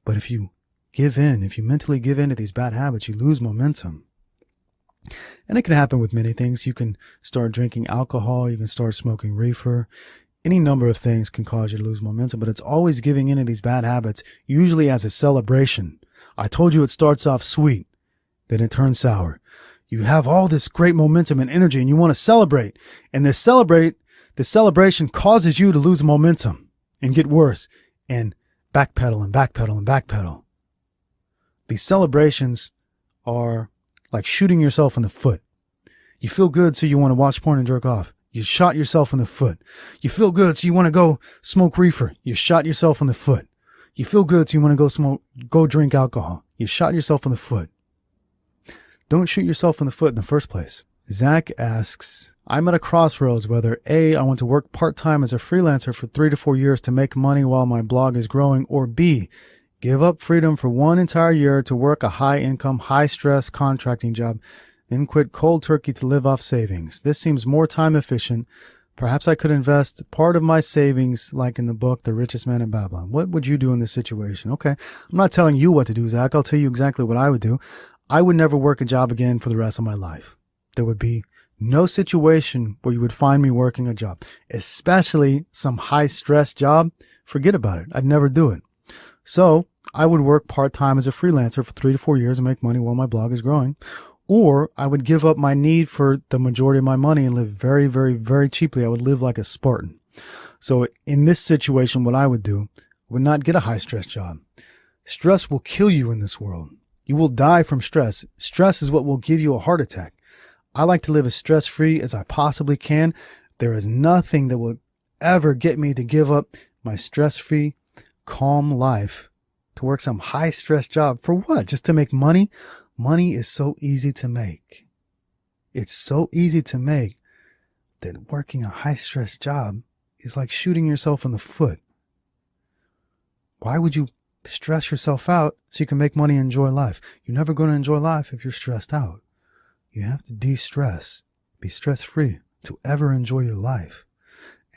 But if you mentally give in to these bad habits, you lose momentum. And it can happen with many things. You can start drinking alcohol. You can start smoking reefer. Any number of things can cause you to lose momentum, but it's always giving in to these bad habits, usually as a celebration. I told you it starts off sweet, then it turns sour. You have all this great momentum and energy and you want to celebrate. And the celebration causes you to lose momentum and get worse and backpedal and backpedal and backpedal. These celebrations are like shooting yourself in the foot. You feel good, so you want to watch porn and jerk off. You shot yourself in the foot. You feel good, so you want to go smoke reefer. You shot yourself in the foot. You feel good, so you want to go drink alcohol. You shot yourself in the foot. Don't shoot yourself in the foot in the first place. Zach asks, I'm at a crossroads whether A, I want to work part-time as a freelancer for 3 to 4 years to make money while my blog is growing, or B, give up freedom for 1 entire year to work a high-income, high-stress contracting job, then quit cold turkey to live off savings. This seems more time efficient. Perhaps I could invest part of my savings like in the book, The Richest Man in Babylon. What would you do in this situation? Okay, I'm not telling you what to do, Zach. I'll tell you exactly what I would do. I would never work a job again for the rest of my life. There would be no situation where you would find me working a job, especially some high-stress job. Forget about it. I'd never do it. So I would work part-time as a freelancer for 3 to 4 years and make money while my blog is growing. Or I would give up my need for the majority of my money and live very, very, very cheaply. I would live like a Spartan. So in this situation, what I would do, I would not get a high-stress job. Stress will kill you in this world. You will die from stress. Stress is what will give you a heart attack. I like to live as stress-free as I possibly can. There is nothing that will ever get me to give up my stress-free, calm life to work some high-stress job. For what? Just to make money? Money is so easy to make. It's so easy to make that working a high-stress job is like shooting yourself in the foot. Why would you stress yourself out so you can make money and enjoy life? You're never going to enjoy life if you're stressed out. You have to de-stress, be stress-free to ever enjoy your life.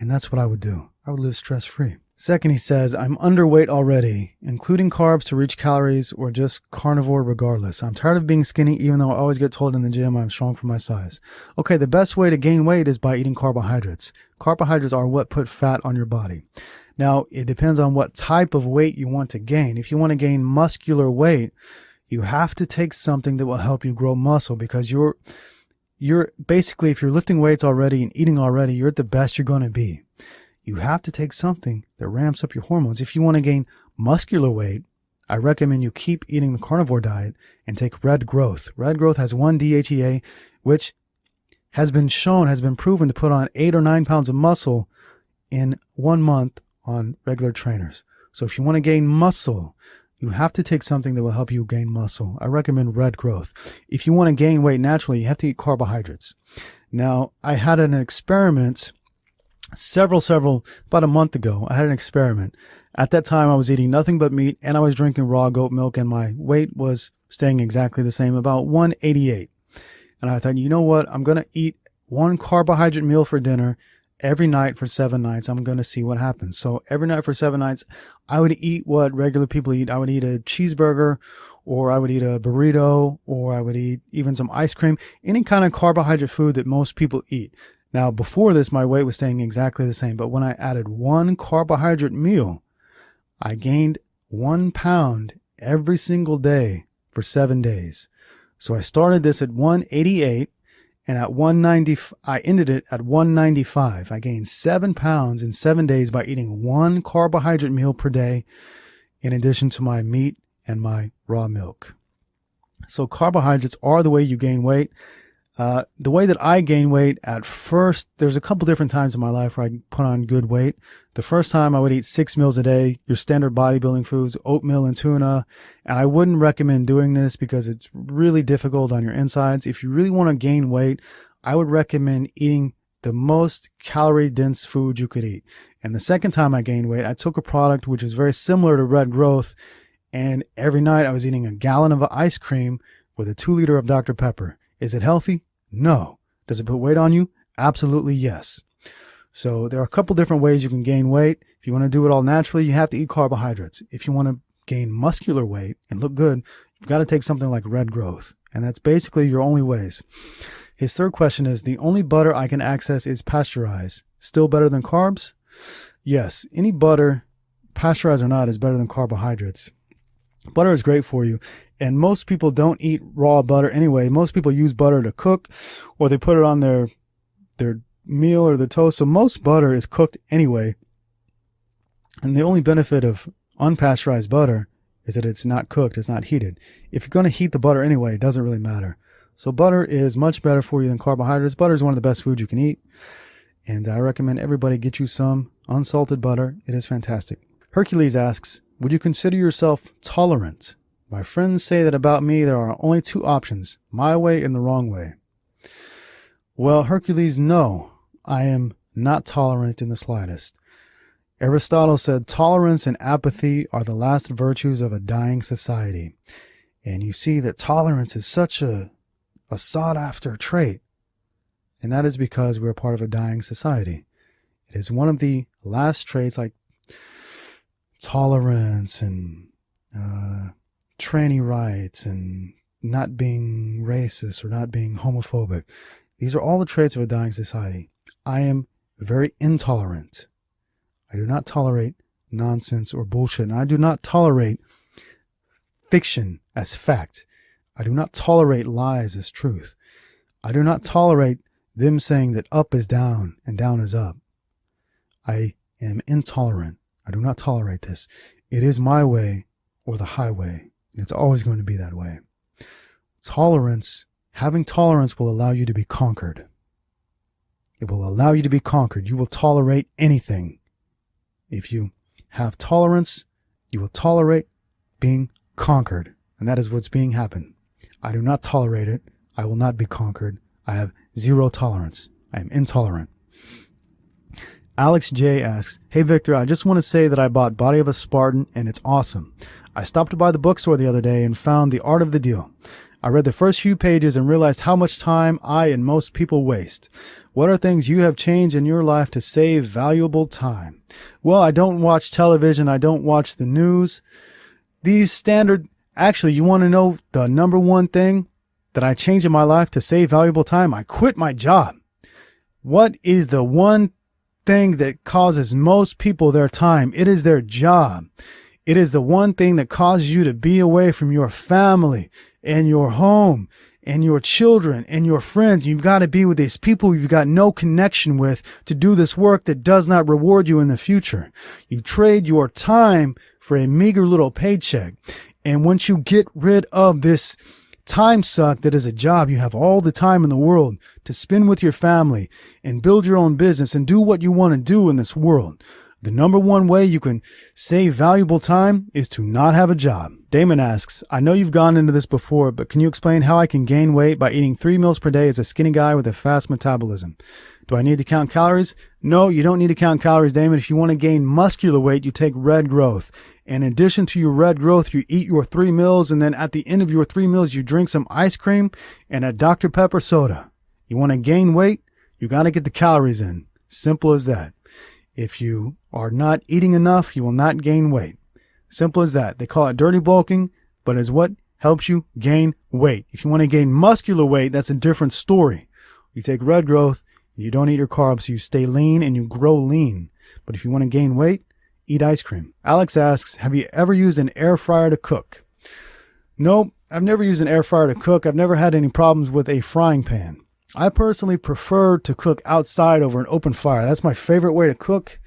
And that's what I would do. I would live stress-free. Second, he says, I'm underweight already, including carbs to reach calories or just carnivore regardless. I'm tired of being skinny even though I always get told in the gym I'm strong for my size. Okay, the best way to gain weight is by eating carbohydrates. Carbohydrates are what put fat on your body. Now, it depends on what type of weight you want to gain. If you want to gain muscular weight, you have to take something that will help you grow muscle, because you're basically, if you're lifting weights already and eating already, you're at the best you're going to be. You have to take something that ramps up your hormones. If you want to gain muscular weight, I recommend you keep eating the carnivore diet and take red growth. Red growth has 1 DHEA, which has been proven to put on 8 or 9 pounds of muscle in 1 month on regular trainers. So if you want to gain muscle, you have to take something that will help you gain muscle. I recommend red growth. If you want to gain weight naturally, you have to eat carbohydrates. Now, I had an experiment about a month ago. I had an experiment. At that time, I was eating nothing but meat and I was drinking raw goat milk, and my weight was staying exactly the same, about 188. And I thought, you know what? I'm going to eat 1 carbohydrate meal for dinner every night for 7 nights. I'm going to see what happens. So every night for 7 nights, I would eat what regular people eat. I would eat a cheeseburger, or I would eat a burrito, or I would eat even some ice cream, any kind of carbohydrate food that most people eat. Now, before this, my weight was staying exactly the same, but when I added 1 carbohydrate meal, I gained 1 pound every single day for 7 days. So I started this at 188, and at 190, I ended it at 195. I gained 7 pounds in 7 days by eating 1 carbohydrate meal per day, in addition to my meat and my raw milk. So carbohydrates are the way you gain weight. The way that I gain weight at first, there's a couple different times in my life where I put on good weight. The first time I would eat 6 meals a day, your standard bodybuilding foods, oatmeal and tuna. And I wouldn't recommend doing this because it's really difficult on your insides. If you really want to gain weight, I would recommend eating the most calorie dense food you could eat. And the second time I gained weight, I took a product which is very similar to red growth. And every night I was eating a gallon of ice cream with a 2 liter of Dr. Pepper. Is it healthy? No. Does it put weight on you? Absolutely yes. So there are a couple different ways you can gain weight. If you want to do it all naturally, you have to eat carbohydrates. If you want to gain muscular weight and look good, you've got to take something like red growth. And that's basically your only ways. His third question is, the only butter I can access is pasteurized. Still better than carbs? Yes. Any butter, pasteurized or not, is better than carbohydrates. Butter is great for you. And most people don't eat raw butter anyway. Most people use butter to cook, or they put it on their meal or their toast. So most butter is cooked anyway. And the only benefit of unpasteurized butter is that it's not cooked, it's not heated. If you're going to heat the butter anyway, it doesn't really matter. So butter is much better for you than carbohydrates. Butter is one of the best foods you can eat. And I recommend everybody get you some unsalted butter. It is fantastic. Hercules asks, would you consider yourself tolerant? My friends say that about me there are only 2 options, my way and the wrong way. Well, Hercules, no, I am not tolerant in the slightest. Aristotle said tolerance and apathy are the last virtues of a dying society. And you see that tolerance is such a sought-after trait. And that is because we're part of a dying society. It is one of the last traits, like tolerance and tranny rights and not being racist or not being homophobic. These are all the traits of a dying society. I am very intolerant. I do not tolerate nonsense or bullshit. And I do not tolerate fiction as fact. I do not tolerate lies as truth. I do not tolerate them saying that up is down and down is up. I am intolerant. I do not tolerate this. It is my way or the highway. And it's always going to be that way. Having tolerance will allow you to be conquered. It will allow you to be conquered. You will tolerate anything. If you have tolerance, you will tolerate being conquered. And that is what's being happened. I do not tolerate it. I will not be conquered. I have zero tolerance. I am intolerant. Alex J asks, hey Victor, I just want to say that I bought Body of a Spartan and it's awesome. I stopped by the bookstore the other day and found The Art of the Deal. I read the first few pages and realized how much time I and most people waste. What are things you have changed in your life to save valuable time? Well, I don't watch television. I don't watch the news. These standard, actually, you want to know the number one thing that I changed in my life to save valuable time? I quit my job. What is the one thing that causes most people their time? It is their job. It is the one thing that causes you to be away from your family and your home and your children and your friends. You've got to be with these people you've got no connection with to do this work that does not reward you in the future. You trade your time for a meager little paycheck. And once you get rid of this time suck that is a job, you have all the time in the world to spend with your family and build your own business and do what you want to do in this world. The number one way you can save valuable time is to not have a job. Damon asks, I know you've gone into this before, but can you explain how I can gain weight by eating 3 meals per day as a skinny guy with a fast metabolism? Do I need to count calories? No, you don't need to count calories, Damon. If you want to gain muscular weight, you take red growth. And in addition to your red growth, you eat your 3 meals, and then at the end of your 3 meals, you drink some ice cream and a Dr. Pepper soda. You want to gain weight? You got to get the calories in. Simple as that. If you are not eating enough, you will not gain weight. Simple as that. They call it dirty bulking, but it's what helps you gain weight. If you want to gain muscular weight, that's a different story. You take red growth, and you don't eat your carbs, so you stay lean and you grow lean. But if you want to gain weight, eat ice cream. Alex asks, have you ever used an air fryer to cook? No, I've never used an air fryer to cook. I've never had any problems with a frying pan. I personally prefer to cook outside over an open fire. That's my favorite way to cook,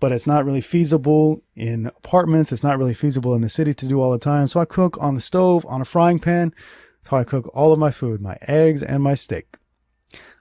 but it's not really feasible in apartments. It's not really feasible in the city to do all the time. So I cook on the stove, on a frying pan. That's how I cook all of my food, my eggs and my steak.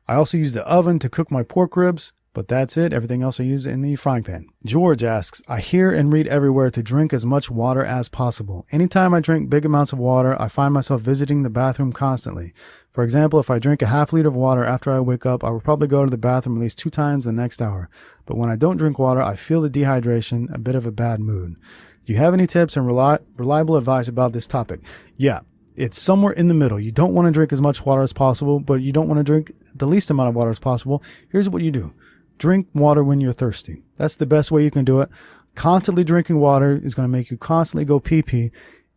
I also use the oven to cook my pork ribs, but that's it. Everything else I use in the frying pan. George asks, I hear and read everywhere to drink as much water as possible. Anytime I drink big amounts of water, I find myself visiting the bathroom constantly. For example, if I drink a half liter of water after I wake up, I will probably go to the bathroom at least 2 times the next hour. But when I don't drink water, I feel the dehydration, a bit of a bad mood. Do you have any tips and reliable advice about this topic? Yeah, it's somewhere in the middle. You don't want to drink as much water as possible, but you don't want to drink the least amount of water as possible. Here's what you do. Drink water when you're thirsty. That's the best way you can do it. Constantly drinking water is going to make you constantly go pee-pee.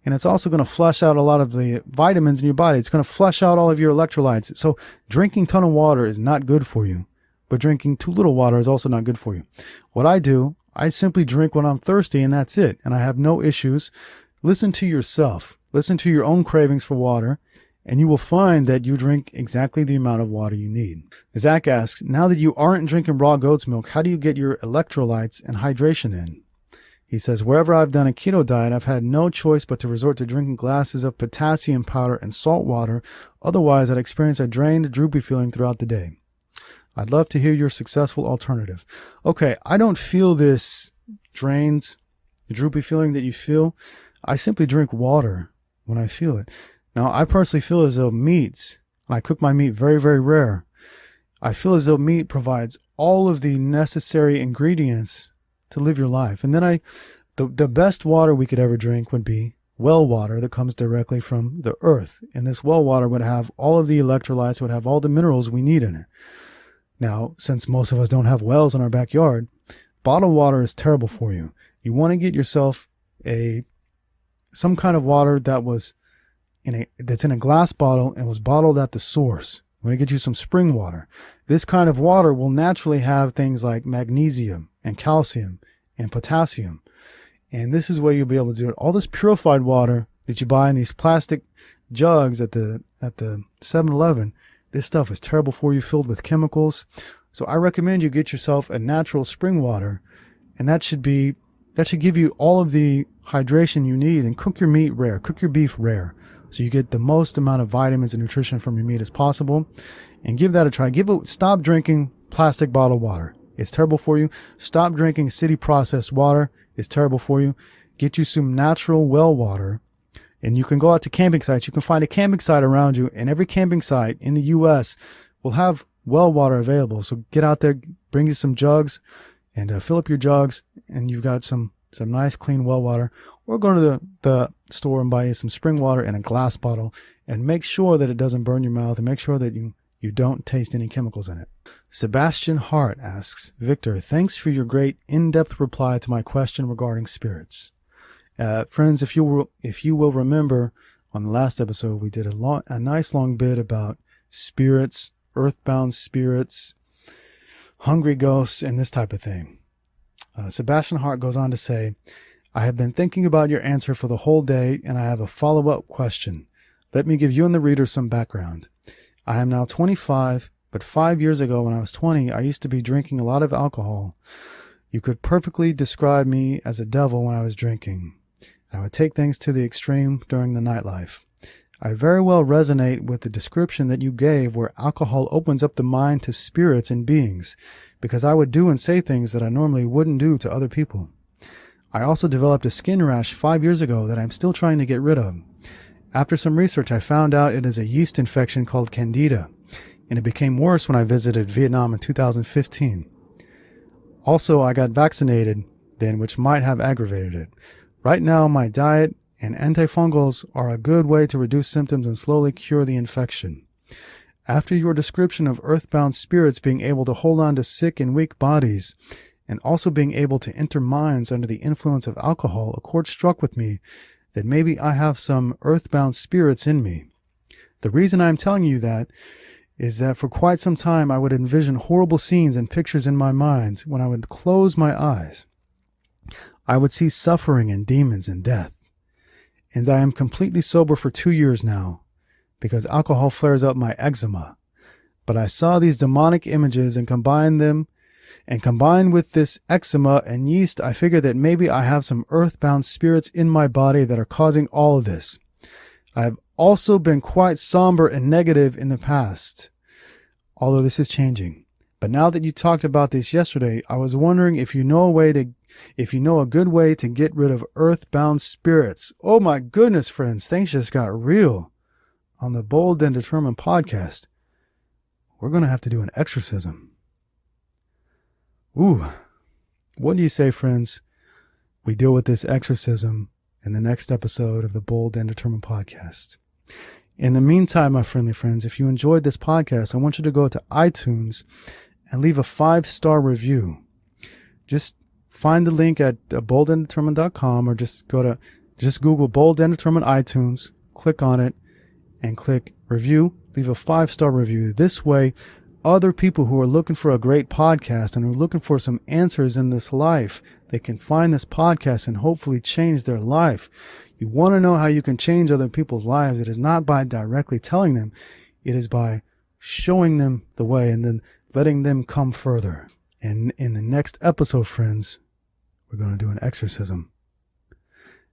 And it's also going to flush out a lot of the vitamins in your body. It's going to flush out all of your electrolytes. So drinking a ton of water is not good for you. But drinking too little water is also not good for you. What I do, I simply drink when I'm thirsty and that's it. And I have no issues. Listen to yourself. Listen to your own cravings for water. And you will find that you drink exactly the amount of water you need. Zach asks, now that you aren't drinking raw goat's milk, how do you get your electrolytes and hydration in? He says, wherever I've done a keto diet, I've had no choice but to resort to drinking glasses of potassium powder and salt water. Otherwise, I'd experience a drained, droopy feeling throughout the day. I'd love to hear your successful alternative. Okay, I don't feel this drained, droopy feeling that you feel. I simply drink water when I feel it. Now, I personally feel as though meats, and I cook my meat very, very rare. I feel as though meat provides all of the necessary ingredients to live your life. And then the best water we could ever drink would be well water that comes directly from the earth. And this well water would have all of the electrolytes, would have all the minerals we need in it. Now, since most of us don't have wells in our backyard, bottled water is terrible for you. You want to get yourself some kind of water that's in a glass bottle and was bottled at the source. You want to get you some spring water. This kind of water will naturally have things like magnesium and calcium and potassium. And this is where you'll be able to do it. All this purified water that you buy in these plastic jugs at the 7-Eleven, this stuff is terrible for you, filled with chemicals. So I recommend you get yourself a natural spring water, and that should give you all of the hydration you need. And cook your meat rare, cook your beef rare, so you get the most amount of vitamins and nutrition from your meat as possible. And give that a try. Stop drinking plastic bottled water. It's terrible for you. Stop drinking city processed water. It's terrible for you. Get you some natural well water. And you can go out to camping sites. You can find a camping site around you. And every camping site in the U.S. will have well water available. So get out there, bring you some jugs, and fill up your jugs, and you've got some nice clean well water. Or go to the store and buy you some spring water in a glass bottle, and make sure that it doesn't burn your mouth, and make sure that you don't taste any chemicals in it. Sebastian Hart asks, Victor, thanks for your great in-depth reply to my question regarding spirits. Friends, if you will remember, on the last episode, we did a nice long bit about spirits, earthbound spirits, hungry ghosts, and this type of thing. Sebastian Hart goes on to say, I have been thinking about your answer for the whole day, and I have a follow-up question. Let me give you and the reader some background. I am now 25, but 5 years ago when I was 20, I used to be drinking a lot of alcohol. You could perfectly describe me as a devil when I was drinking. I would take things to the extreme during the nightlife. I very well resonate with the description that you gave where alcohol opens up the mind to spirits and beings, because I would do and say things that I normally wouldn't do to other people. I also developed a skin rash 5 years ago that I'm still trying to get rid of. After some research, I found out it is a yeast infection called Candida, and it became worse when I visited Vietnam in 2015. Also, I got vaccinated then, which might have aggravated it. Right now, my diet and antifungals are a good way to reduce symptoms and slowly cure the infection. After your description of earthbound spirits being able to hold on to sick and weak bodies, and also being able to enter minds under the influence of alcohol, a chord struck with me that maybe I have some earthbound spirits in me. The reason I'm telling you that is that for quite some time I would envision horrible scenes and pictures in my mind when I would close my eyes. I would see suffering and demons and death. And I am completely sober for 2 years now because alcohol flares up my eczema. But I saw these demonic images and combined with this eczema and yeast, I figured that maybe I have some earthbound spirits in my body that are causing all of this. I have also been quite somber and negative in the past, although this is changing. But now that you talked about this yesterday, I was wondering if you know a good way to get rid of earthbound spirits. Oh my goodness, friends, things just got real on the Bold and Determined podcast. We're going to have to do an exorcism. Ooh, what do you say, friends? We deal with this exorcism in the next episode of the Bold and Determined podcast. In the meantime, my friendly friends, if you enjoyed this podcast, I want you to go to iTunes and leave a 5-star review. Just find the link at boldanddetermined.com, or just Google Bold and Determined iTunes, click on it, and click review. Leave a 5-star review. This way, other people who are looking for a great podcast and who are looking for some answers in this life, they can find this podcast and hopefully change their life. You want to know how you can change other people's lives. It is not by directly telling them. It is by showing them the way and then letting them come further. And in the next episode, friends, we're going to do an exorcism.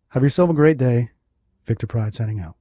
Have yourself a great day. Victor Pride signing out.